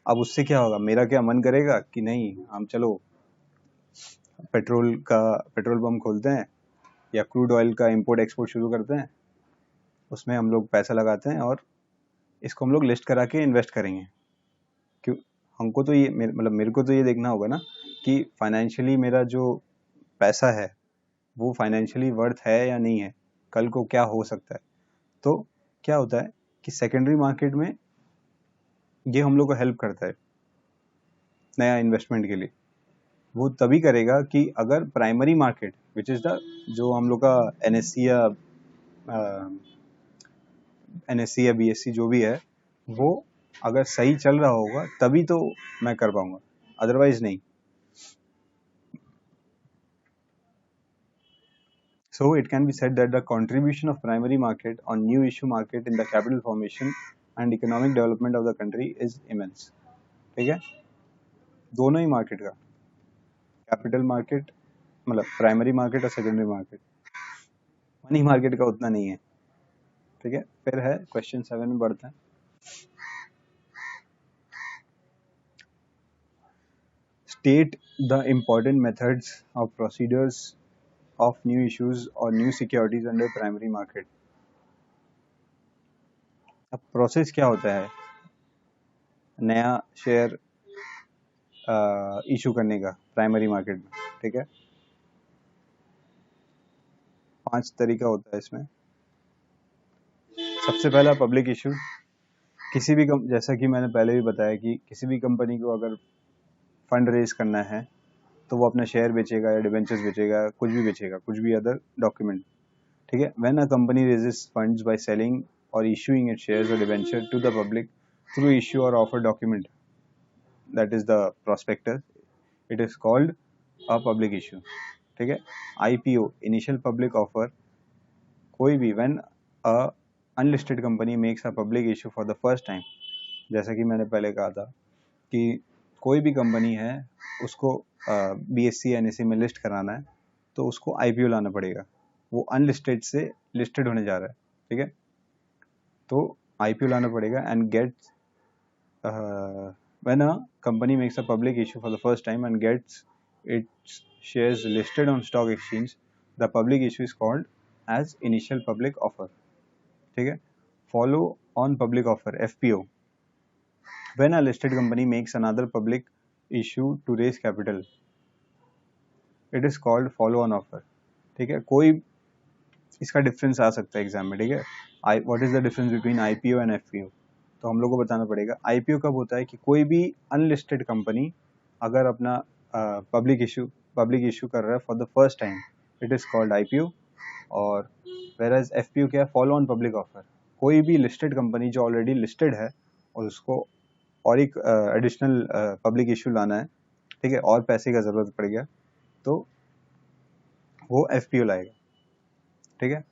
अब उससे क्या होगा, मेरा क्या मन करेगा कि नहीं हम चलो पेट्रोल पंप खोलते हैं या क्रूड ऑयल का इंपोर्ट एक्सपोर्ट शुरू करते हैं, उसमें हम लोग पैसा लगाते हैं और इसको हम लोग लिस्ट करा के इन्वेस्ट करेंगे। क्यों, हमको तो ये मतलब मेरे को तो ये देखना होगा ना कि फाइनेंशियली मेरा जो पैसा है वो फाइनेंशियली वर्थ है या नहीं है, कल को क्या हो सकता है। तो क्या होता है कि सेकेंडरी मार्केट में ये हम लोग को हेल्प करता है नया इन्वेस्टमेंट के लिए। वो तभी करेगा कि अगर primary market which is the जो हम लोग का एनएससी या बीएससी जो भी है, वो अगर सही चल रहा होगा तभी तो मैं कर पाऊंगा, अदरवाइज नहीं। So it can be said that the contribution of primary market on new issue market in the capital formation and economic development of the country is immense. ठीक है, दोनों ही मार्केट का, कैपिटल मार्केट मतलब प्राइमरी मार्केट और सेकेंडरी मार्केट, मनी मार्केट का उतना नहीं है। ठीक है, फिर है क्वेश्चन 7 में बढ़ते हैं। State the important methods of procedures of new issues or new securities under primary market. अब प्रोसेस क्या होता है नया शेयर इशू करने का प्राइमरी मार्केट में। ठीक है, 5 तरीका होता है इसमें। सबसे पहला पब्लिक इशू, किसी भी जैसा कि मैंने पहले भी बताया कि किसी भी कंपनी को अगर फंड रेज करना है तो वो अपना शेयर बेचेगा या डिबेंचर्स बेचेगा, कुछ भी बेचेगा, कुछ भी अदर डॉक्यूमेंट। ठीक है, when a company raises funds by selling और इशूइंग इट्स शेयर्स और debenture to the public through issue और offer document, that is the prospectus, it is called a public issue. ठीक है, आईपीओ इनिशियल पब्लिक ऑफर, कोई भी when a unlisted company makes a public issue for the first time, जैसा कि मैंने पहले कहा था कि कोई भी कंपनी है उसको बीएससी एनएससी में लिस्ट कराना है तो उसको आईपीओ लाना पड़ेगा, वो अनलिस्टेड से लिस्टेड होने जा रहा है। ठीक है, तो आईपीओ लाना पड़ेगा and gets when a company makes a public issue for the first time and gets its shares listed on stock exchange, the public issue is called as initial public offer. ठीक है, follow on public offer FPO, when a listed company makes another public issue to raise capital, it is called follow on offer। ठीक है, कोई इसका डिफरेंस आ सकता है एग्जाम में। ठीक है, what is the difference between IPO and FPO, तो हम लोग को बताना पड़ेगा। आईपीओ कब होता है कि कोई भी अनलिस्टेड कंपनी अगर अपना पब्लिक इशू कर रहा है for the first time, it is called IPO. और वेयरएज एफपीओ क्या है, फॉलो ऑन पब्लिक ऑफर, कोई भी लिस्टेड कंपनी जो ऑलरेडी लिस्टेड है और उसको और एक एडिशनल पब्लिक इशू लाना है, ठीक है, और पैसे का ज़रूरत पड़ गया तो वो एफपीओ लाएगा। ठीक है,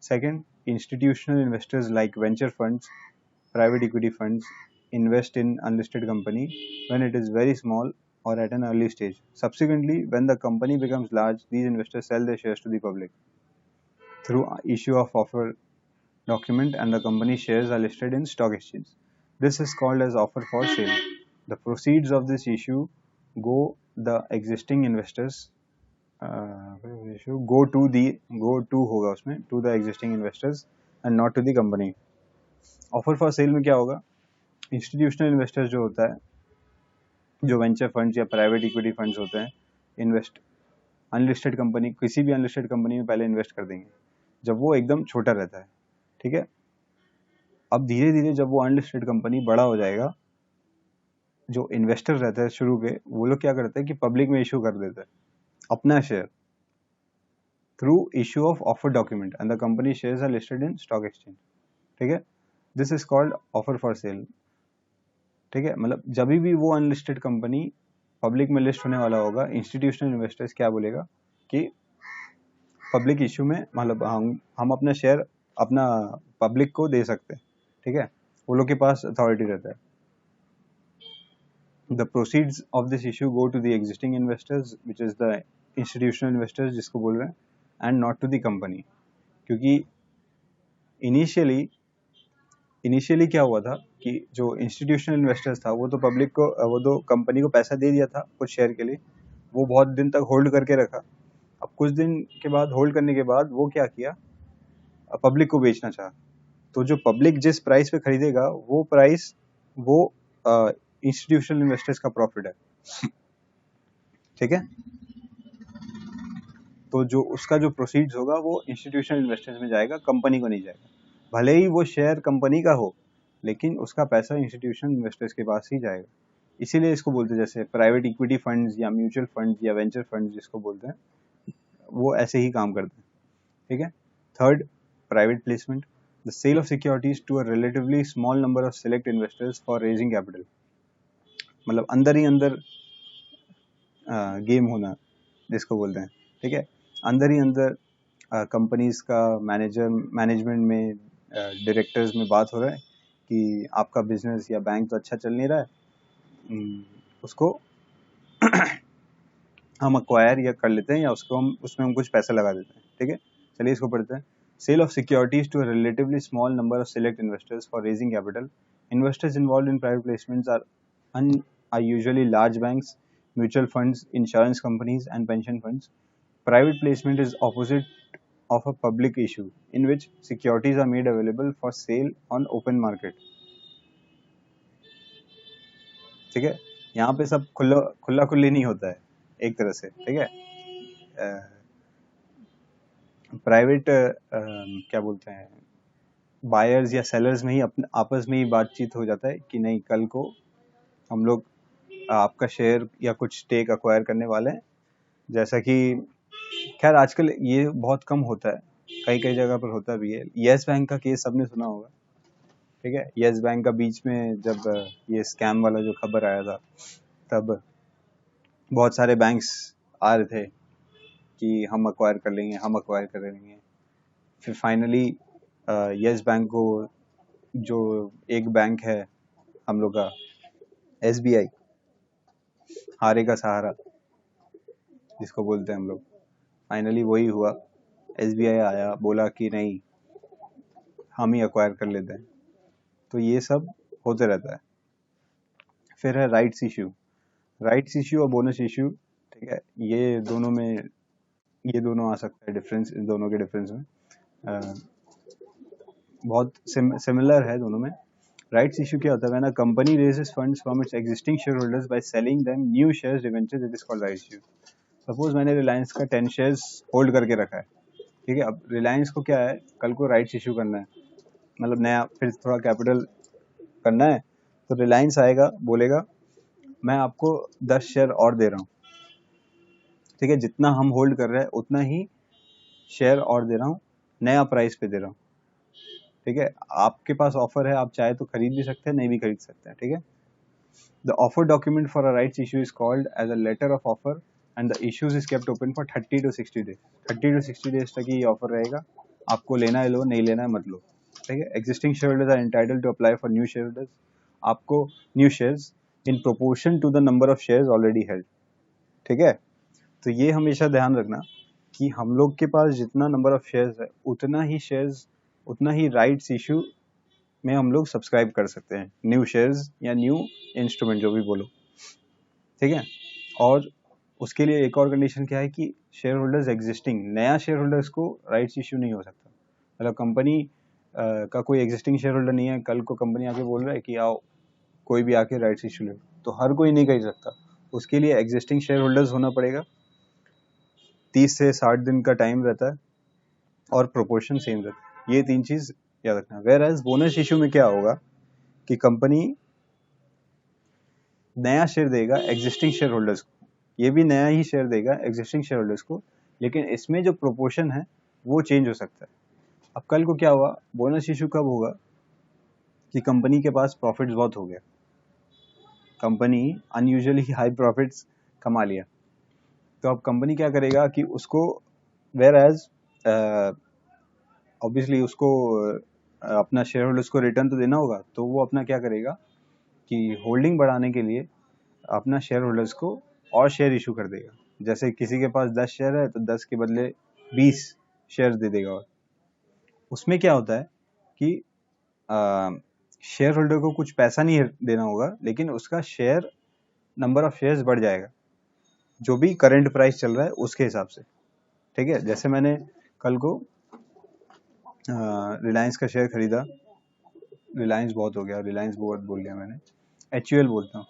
second, institutional investors like venture funds, private equity funds invest in unlisted company when it is very small or at an early stage. Subsequently, when the company becomes large, these investors sell their shares to the public through issue of offer document and the company shares are listed in stock exchange. This is called as offer for sale. The proceeds of this issue go the existing investors go to होगा उसमें to the existing investors and not to the company. Offer for sale में क्या होगा, institutional investors जो होता है, जो वेंचर फंड्स या प्राइवेट इक्विटी फंड्स होते हैं, इन्वेस्ट अनलिस्टेड कंपनी, किसी भी अनलिस्टेड कंपनी में पहले इन्वेस्ट कर देंगे जब वो एकदम छोटा रहता है। ठीक है, अब धीरे धीरे जब वो अनलिस्टेड कंपनी बड़ा हो जाएगा, जो इन्वेस्टर रहता है शुरू पे, वो लोग क्या करते हैं कि पब्लिक में इशू कर देते हैं अपना share through issue of offer document and the company shares are listed in stock exchange. ठीक है, this is called offer for sale. ठीक है, मतलब जब भी वो अनलिस्टेड कंपनी पब्लिक में लिस्ट होने वाला होगा, इंस्टीट्यूशनल इन्वेस्टर्स क्या बोलेगा कि पब्लिक इशू में मतलब हम अपना शेयर अपना पब्लिक को दे सकते हैं। ठीक है, वो लोग के पास अथॉरिटी रहता है। The proceeds of this issue go to the existing investors, which is the institutional investors जिसको बोल रहे हैं, and not to the company. क्योंकि इनिशियली क्या हुआ था कि जो इंस्टीट्यूशनल इन्वेस्टर्स था वो तो पब्लिक को, वो तो कंपनी को पैसा दे दिया था कुछ शेयर के लिए, वो बहुत दिन तक होल्ड करके रखा. अब कुछ दिन के बाद होल्ड करने के बाद वो क्या किया, पब्लिक को बेचना चाहा. तो जो पब्लिक जिस प्राइस पे खरीदेगा वो प्राइस वो इंस्टीट्यूशनल इन्वेस्टर्स का प्रॉफिट है. ठीक है, तो जो उसका जो प्रोसीड्स होगा वो इंस्टीट्यूशनल इन्वेस्टर्स में जाएगा, कंपनी को नहीं जाएगा. भले ही वो शेयर कंपनी का हो, लेकिन उसका पैसा इंस्टीट्यूशनल इन्वेस्टर्स के पास ही जाएगा. इसीलिए इसको बोलते हैं, जैसे प्राइवेट इक्विटी फंड्स या म्यूचुअल फंड्स या वेंचर फंड्स जिसको बोलते हैं, वो ऐसे ही काम करते हैं. ठीक है. Third, private placement, the sale of securities to a relatively small number of select investors for raising capital. मतलब अंदर ही अंदर गेम होना जिसको बोलते हैं. ठीक है, अंदर ही अंदर कंपनीज का मैनेजमेंट में, डायरेक्टर्स में बात हो रहा है कि आपका बिजनेस या बैंक तो अच्छा चल नहीं रहा है, उसको हम अक्वायर या कर लेते हैं, या उसको हम उसमें हम कुछ पैसा लगा देते हैं. ठीक है, चलिए इसको पढ़ते हैं. Sale of securities to a relatively small number of select investors for raising capital. Investors involve in private placements are usually large banks, mutual funds, insurance companies, and pension funds. Private placement is opposite of a public issue in which securities are made available for sale on open market. ठीक है, यहाँ पे सब खुला खुल्ली नहीं होता है एक तरह से. ठीक है, प्राइवेट क्या बोलते हैं, बायर्स या सेलर्स में ही अपने आपस में ही बातचीत हो जाता है कि नहीं, कल को हम लोग आपका शेयर या कुछ स्टेक अक्वायर करने वाले हैं. जैसा कि खैर आजकल ये बहुत कम होता है, कई कई जगह पर होता भी है. येस बैंक का केस सबने सुना होगा. ठीक है, येस बैंक का बीच में जब ये स्कैम वाला जो खबर आया था, तब बहुत सारे बैंक्स आ रहे थे कि हम अक्वायर कर लेंगे. फिर फाइनली येस बैंक को, जो एक बैंक है हम लोग का SBI, हारे का सहारा जिसको बोलते हैं हम लोग, फाइनली वही हुआ. SBI आया, बोला कि नहीं, हम ही अक्वायर कर लेते हैं. तो ये सब होते रहता है. फिर है राइट्स इश्यू और बोनस इश्यू. ठीक है, ये दोनों आ सकता है. डिफरेंस इन दोनों के डिफरेंस में बहुत सिमिलर है दोनों में. राइट्स इश्यू क्या होता है? When a company raises funds from its existing share holders by selling them new shares debentures, it is called rights issue. Suppose मैंने रिलायंस का 10 शेयर्स होल्ड करके रखा है. ठीक है, अब रिलायंस को क्या है, कल को राइट्स इश्यू करना है, मतलब नया फिर थोड़ा कैपिटल करना है. तो रिलायंस आएगा, बोलेगा मैं आपको 10 शेयर और दे रहा हूँ. ठीक है, जितना हम होल्ड कर रहे हैं उतना ही शेयर और दे रहा हूँ, नया प्राइस पे दे रहा हूँ. ठीक है, आपके पास ऑफर है, आप चाहे तो खरीद भी सकते हैं, नहीं भी खरीद सकते हैं. ठीक है, the offer document for a rights issue is called as a letter of offer and the issues is kept open for 30 to 60 days. 30 to 60 days तक ये ऑफर रहेगा. आपको लेना है लो, नहीं लेना है मत लो. ठीक है, existing share holders are entitled to apply for new share holders. आपको new shares in proportion to the number of shares already held. ठीक है, तो ये हमेशा ध्यान रखना कि हम लोग के पास जितना नंबर ऑफ शेयर्स है, उतना ही राइट्स इशू में हम लोग सब्सक्राइब कर सकते हैं, न्यू शेयर्स या न्यू इंस्ट्रूमेंट जो भी बोलो. ठीक है, और उसके लिए एक और कंडीशन क्या है कि शेयर होल्डर्स एग्जिस्टिंग, नया शेयर होल्डर्स को राइट्स इशू नहीं हो सकता. मतलब कंपनी का कोई एग्जिस्टिंग शेयर होल्डर नहीं है, कल को कंपनी आके बोल रहा है कि आओ कोई भी आके राइट्स इशू ले, तो हर कोई नहीं कर सकता. उसके लिए एग्जिस्टिंग शेयर होल्डर्स होना पड़ेगा. 30 से 60 दिन का टाइम रहता है और प्रोपोर्शन सेम रहता है. ये 3 चीज याद रखना. वेयर एज बोनस इशू में क्या होगा कि कंपनी नया शेयर देगा एग्जिस्टिंग शेयर होल्डर्स को, ये भी नया ही शेयर देगा एग्जिस्टिंग शेयर होल्डर्स को, लेकिन इसमें जो प्रोपोर्शन है वो चेंज हो सकता है. अब कल को क्या हुआ, बोनस इशू कब होगा कि कंपनी के पास प्रॉफिट्स बहुत हो गया, कंपनी अनयूजुअली हाई प्रॉफिट्स कमा लिया. तो अब कंपनी क्या करेगा कि उसको, वेयर एज ऑब्वियसली उसको अपना शेयर होल्डर्स को रिटर्न तो देना होगा, तो वो अपना क्या करेगा कि होल्डिंग बढ़ाने के लिए अपना शेयर होल्डर्स को और शेयर इशू कर देगा। जैसे किसी के पास 10 शेयर है तो 10 के बदले 20 शेयर दे देगा। और उसमें क्या होता है कि शेयर होल्डर को कुछ पैसा नहीं देना होगा, लेकिन उसका शेयर नंबर ऑफ शेयर्स बढ़ जाएगा जो भी करंट प्राइस चल रहा है उसके हिसाब से। ठीक है, जैसे मैंने कल को रिलायंस का शेयर खरीदा, रिलायंस बहुत हो गया, रिलायंस बहुत बोल गया मैंने, HUL बोलता हूँ।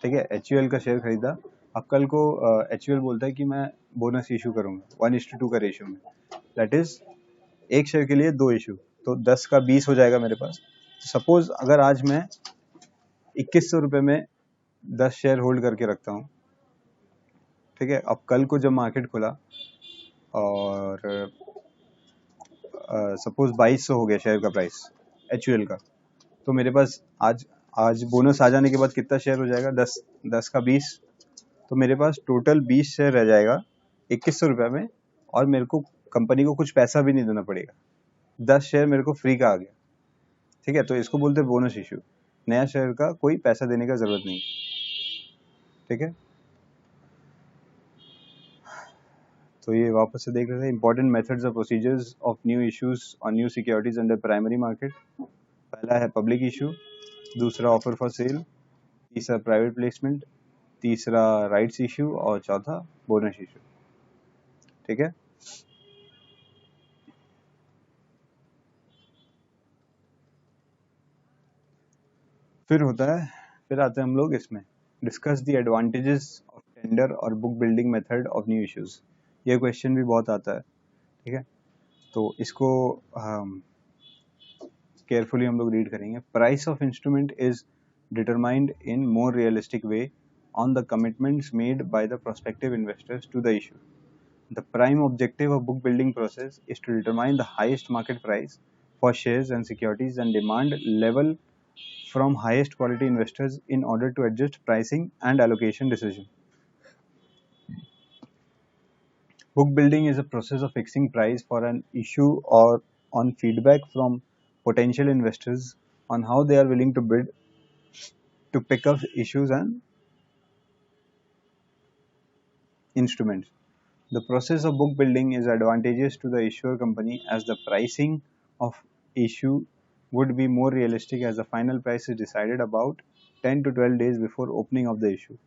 ठीक है, HUL का शेयर खरीदा। अब कल को HUL बोलता है कि मैं बोनस इशू करूंगा 1:2 का रेशियो में, दैट इज एक शेयर के लिए 2 इशू, तो 10 का 20 हो जाएगा मेरे पास। सपोज अगर आज मैं 2100 रुपये में 10 शेयर होल्ड करके रखता हूँ। ठीक है, अब कल को जब मार्केट खुला और सपोज 2200 हो गया शेयर का प्राइस HUL का, तो मेरे पास आज बोनस आ जाने के बाद कितना शेयर हो जाएगा, 10 का 20, तो मेरे पास टोटल 20 शेयर रह जाएगा 2100 रुपये में, और मेरे को कंपनी को कुछ पैसा भी नहीं देना पड़ेगा, 10 शेयर मेरे को फ्री का आ गया। ठीक है, तो इसको बोलते हैं बोनस इशू। नया शेयर का कोई पैसा देने का जरूरत नहीं। ठीक है, तो ये वापस से देख रहे थे इंपॉर्टेंट मेथड्स और procedures of new issues on new securities under primary market. पहला है पब्लिक इशू, दूसरा ऑफर फॉर सेल, तीसरा प्राइवेट प्लेसमेंट, तीसरा राइट्स इशू, और चौथा बोनस इशू। ठीक है, फिर आते हैं हम लोग इसमें discuss the advantages of tender और book building method of new issues. ये क्वेश्चन भी बहुत आता है। ठीक है, तो इसको केयरफुली हम लोग रीड करेंगे। Price of instrument is determined in more realistic way on the commitments made by the prospective investors to the issue. The prime objective of book building process is to determine the highest market price for shares and securities and demand level from highest quality investors in order to adjust pricing and allocation decision. Book building is a process of fixing price for an issue or on feedback from potential investors on how they are willing to bid to pick up issues and instruments. The process of book building is advantageous to the issuer company as the pricing of issue would be more realistic as the final price is decided about 10 to 12 days before opening of the issue.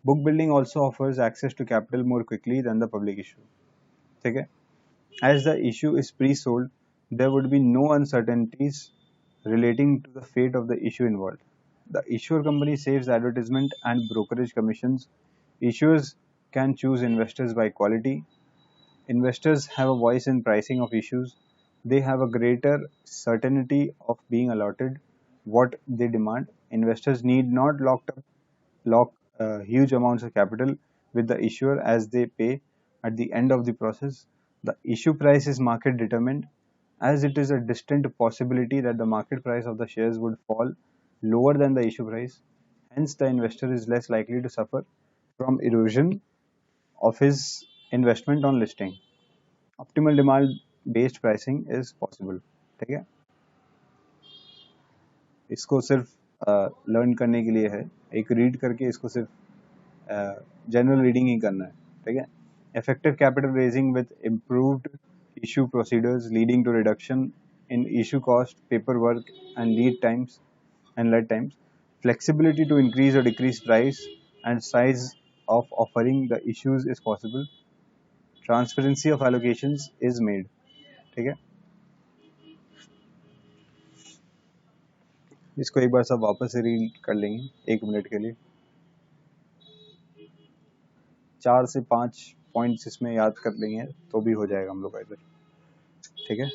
Book building also offers access to capital more quickly than the public issue. Okay? As the issue is pre-sold, there would be no uncertainties relating to the fate of the issue involved. The issuer company saves advertisement and brokerage commissions. Issuers can choose investors by quality. Investors have a voice in pricing of issues. They have a greater certainty of being allotted what they demand. Investors need not lock huge amounts of capital with the issuer as they pay at the end of the process. The issue price is market determined, as it is a distant possibility that the market price of the shares would fall lower than the issue price. Hence, the investor is less likely to suffer from erosion of his investment on listing. Optimal demand based pricing is possible. ठीक है, इसको सिर्फ लर्न करने के लिए है, एक रीड करके इसको सिर्फ जनरल रीडिंग ही करना है। ठीक है, effective capital raising with improved issue procedures leading to reduction in issue cost, paperwork and lead times, flexibility to increase or decrease price and size of offering the issues is possible, transparency of allocations is made. ठीक है, इसको एक बार सब वापस से रीड कर लेंगे 1 मिनट के लिए। 4 से 5 पॉइंट्स इसमें याद कर लेंगे तो भी हो जाएगा हम लोग का इधर। ठीक है,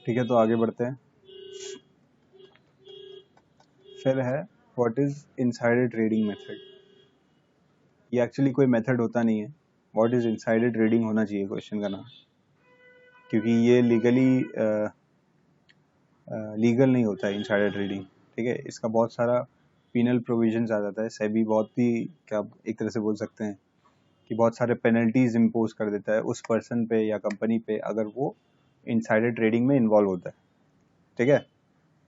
ठीक है, तो आगे बढ़ते हैं। फिर है what is insider trading method. ये एक्चुअली कोई मेथड होता नहीं है, व्हाट इज इनसाइडर ट्रेडिंग होना चाहिए क्वेश्चन का नाम, क्योंकि ये लीगल नहीं होता है इनसाइडर ट्रेडिंग। ठीक है, इसका बहुत सारा पीनल प्रोविजंस आ जाता है। सेबी बहुत ही, क्या एक तरह से बोल सकते हैं कि बहुत सारे पेनल्टीज इम्पोज कर देता है उस पर्सन पे या कंपनी पे अगर वो इनसाइडर ट्रेडिंग में इन्वॉल्व होता है। ठीक है,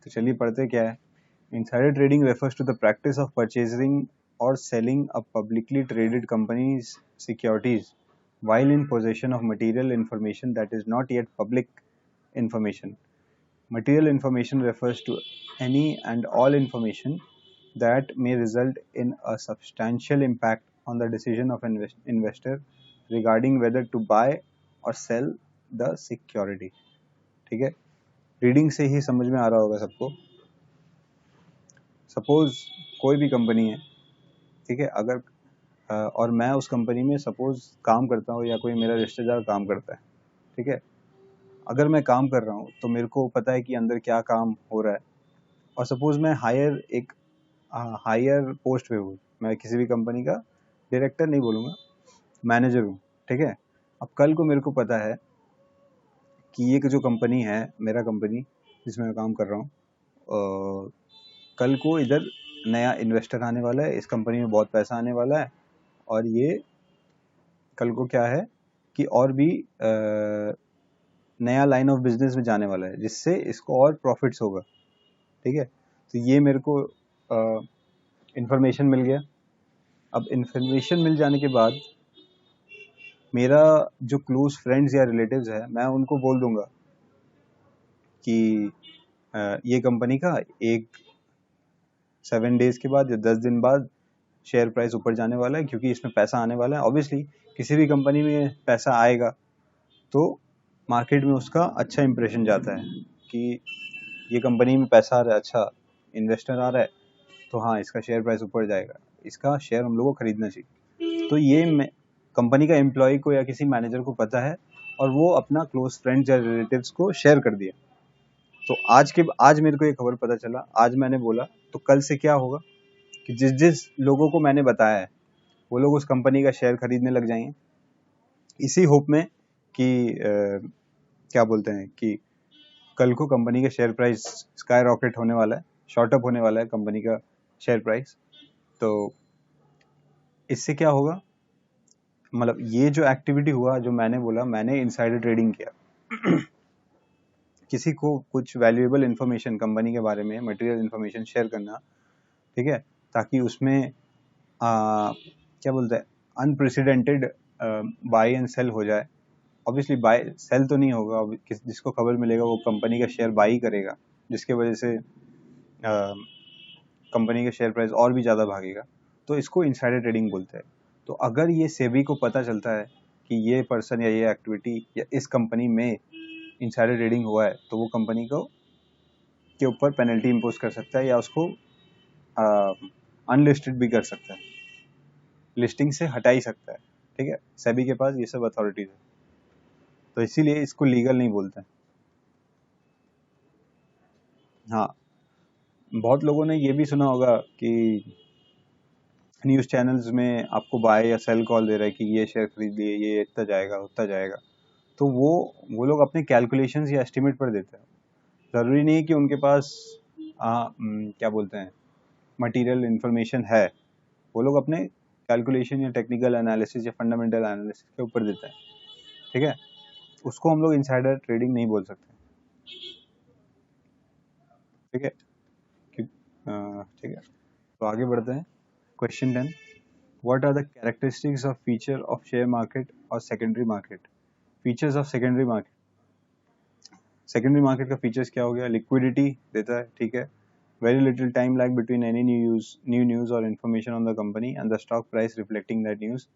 तो चलिए पढ़ते क्या है। Insider trading refers to the practice of purchasing or selling a publicly traded company's securities while in possession of material information that is not yet public information. Material information refers to any and all information that may result in a substantial impact on the decision of an investor regarding whether to buy or sell the security. ठीक है, रीडिंग से ही समझ में आ रहा होगा सबको। सपोज कोई भी कंपनी है, ठीक है, अगर और मैं उस कंपनी में सपोज काम करता हूँ या कोई मेरा रिश्तेदार काम करता है। ठीक है, अगर मैं काम कर रहा हूँ तो मेरे को पता है कि अंदर क्या काम हो रहा है, और सपोज मैं हायर पोस्ट पे हूँ, मैं किसी भी कंपनी का डायरेक्टर नहीं बोलूँगा, मैनेजर हूँ। ठीक है, अब कल को मेरे को पता है कि ये जो कंपनी है, मेरा कंपनी जिसमें मैं काम कर रहा हूँ, कल को इधर नया इन्वेस्टर आने वाला है, इस कंपनी में बहुत पैसा आने वाला है, और ये कल को क्या है कि और भी नया लाइन ऑफ बिजनेस में जाने वाला है जिससे इसको और प्रॉफिट्स होगा। ठीक है, तो ये मेरे को इंफॉर्मेशन मिल गया। अब इंफॉर्मेशन मिल जाने के बाद मेरा जो क्लोज फ्रेंड्स या रिलेटिव्स है, मैं उनको बोल दूंगा कि ये कंपनी का 7 डेज के बाद या 10 दिन बाद शेयर प्राइस ऊपर जाने वाला है, क्योंकि इसमें पैसा आने वाला है। ऑब्वियसली किसी भी कंपनी में पैसा आएगा तो मार्केट में उसका अच्छा इंप्रेशन जाता है कि ये कंपनी में पैसा आ रहा है, अच्छा इन्वेस्टर आ रहा है, तो हाँ इसका शेयर प्राइस ऊपर जाएगा, इसका शेयर हम लोग को खरीदना चाहिए। तो ये कंपनी का एम्प्लॉय को या किसी मैनेजर को पता है और वो अपना क्लोज फ्रेंड्स या रिलेटिव्स को शेयर कर दिया। तो आज मेरे को ये खबर पता चला, आज मैंने बोला, तो कल से क्या होगा कि जिस लोगों को मैंने बताया है वो लोग उस कंपनी का शेयर खरीदने लग जाएंगे, इसी होप में कि क्या बोलते हैं कि कल को कंपनी का शेयर प्राइस स्काई रॉकेट होने वाला है, शॉर्ट अप होने वाला है कंपनी का शेयर प्राइस। तो इससे क्या होगा, मतलब ये जो एक्टिविटी हुआ, जो मैंने बोला, मैंने इनसाइडर ट्रेडिंग किया। किसी को कुछ वैल्यूएबल इंफॉर्मेशन कंपनी के बारे में, मटेरियल इंफॉर्मेशन शेयर करना, ठीक है, ताकि उसमें क्या बोलते हैं अनप्रेसिडेंटेड बाय एंड सेल हो जाए। ऑब्वियसली बाय सेल तो नहीं होगा, जिसको खबर मिलेगा वो कंपनी का शेयर बाई करेगा, जिसके वजह से कंपनी का शेयर प्राइस और भी ज़्यादा भागेगा। तो इसको इनसाइडर ट्रेडिंग बोलते हैं। तो अगर ये सेबी को पता चलता है कि ये पर्सन या ये एक्टिविटी या इस कंपनी में इनसाइडर ट्रेडिंग हुआ है, तो वो कंपनी को के ऊपर पेनल्टी इम्पोज कर सकता है या उसको अनलिस्टेड भी कर सकता है, लिस्टिंग से हटा ही सकता है। ठीक है, सेबी के पास ये सब अथॉरिटीज है, तो इसीलिए इसको लीगल नहीं बोलते। हाँ, बहुत लोगों ने ये भी सुना होगा कि न्यूज़ चैनल्स में आपको बाय या सेल कॉल दे रहा है कि ये शेयर खरीद लिए, ये इतना जाएगा उतना जाएगा। तो वो लोग अपने कैलकुलेशंस या एस्टिमेट पर देते हैं। ज़रूरी नहीं कि उनके पास क्या बोलते हैं मटेरियल इन्फॉर्मेशन है, वो लोग अपने कैलकुलेशन या टेक्निकल एनालिसिस या फंडामेंटल एनालिसिस के ऊपर देते हैं। ठीक है, उसको हम लोग इनसाइडर ट्रेडिंग नहीं बोल सकते। ठीक है, ठीक है, तो आगे बढ़ते हैं। Question 10, what are the characteristics of feature of share market or secondary market? Features of secondary market. Secondary market का features क्या हो गया, liquidity देता है, ठीक है, very little time lag between any new news or information on the company and the stock price reflecting that news.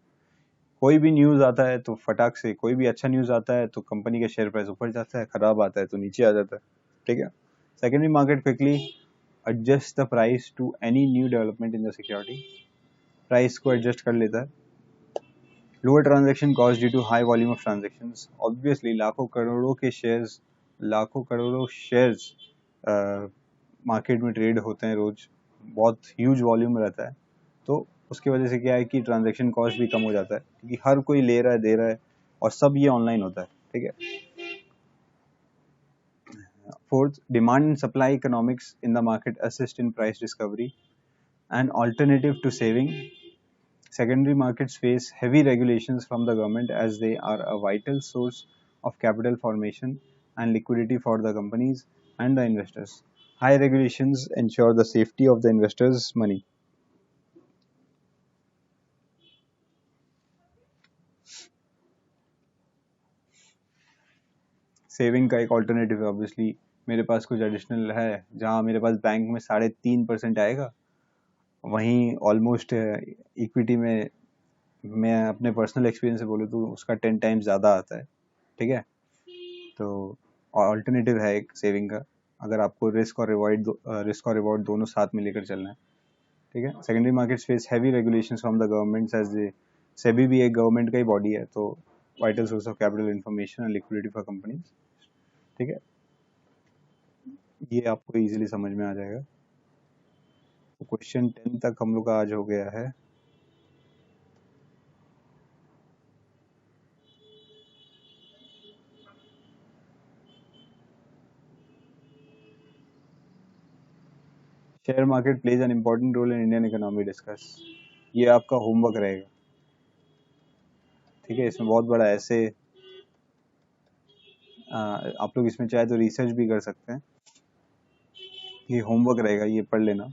कोई भी न्यूज़ आता है तो फटाक से, कोई भी अच्छा न्यूज़ आता है तो कंपनी का शेयर प्राइस ऊपर जाता है, खराब आता है तो नीचे आ जाता है। ठीक है, secondary market quickly adjust the price to any new development in the security, price को एडजस्ट कर लेता है। Lower transaction cost due to high volume of transactions, obviously लाखों करोड़ों शेयर्स मार्केट में ट्रेड होते हैं रोज, बहुत ह्यूज वॉल्यूम रहता है, तो उसकी वजह से क्या है कि ट्रांजैक्शन कॉस्ट भी कम हो जाता है, क्योंकि हर कोई ले रहा है, दे रहा है, और सब ये ऑनलाइन होता है, ठीक है। Fourth, demand and supply economics in the market assist in price discovery. An alternative to saving, secondary markets face heavy regulations from the government as they are a vital source of capital formation and liquidity for the companies and the investors. High regulations ensure the safety of the investors' money. Saving का एक ऑल्टरनेटिव है, ऑब्वियसली मेरे पास कुछ एडिशनल है, जहाँ मेरे पास बैंक में 3.5% आएगा, वहीं ऑलमोस्ट इक्विटी में मैं अपने पर्सनल एक्सपीरियंस से बोलूँ तो उसका 10 टाइम्स ज़्यादा आता है, ठीक है। तो ऑल्टरनेटिव है एक सेविंग का, अगर आपको रिस्क और रिवॉर्ड दोनों साथ में लेकर चलना है, ठीक है। Secondary markets face heavy regulations from the government, as SEBI भी एक गवर्नमेंट का ही बॉडी है, तो vital source of capital information and liquidity for companies, ठीक है। ये आपको इजीली समझ में आ जाएगा। तो क्वेश्चन 10 तक हम लोग का आज हो गया है। Share market plays an important role in Indian economy, discuss. ये आपका होमवर्क रहेगा, ठीक है। इसमें बहुत बड़ा ऐसे आप लोग इसमें चाहे तो रिसर्च भी कर सकते हैं, ये होमवर्क रहेगा, ये पढ़ लेना।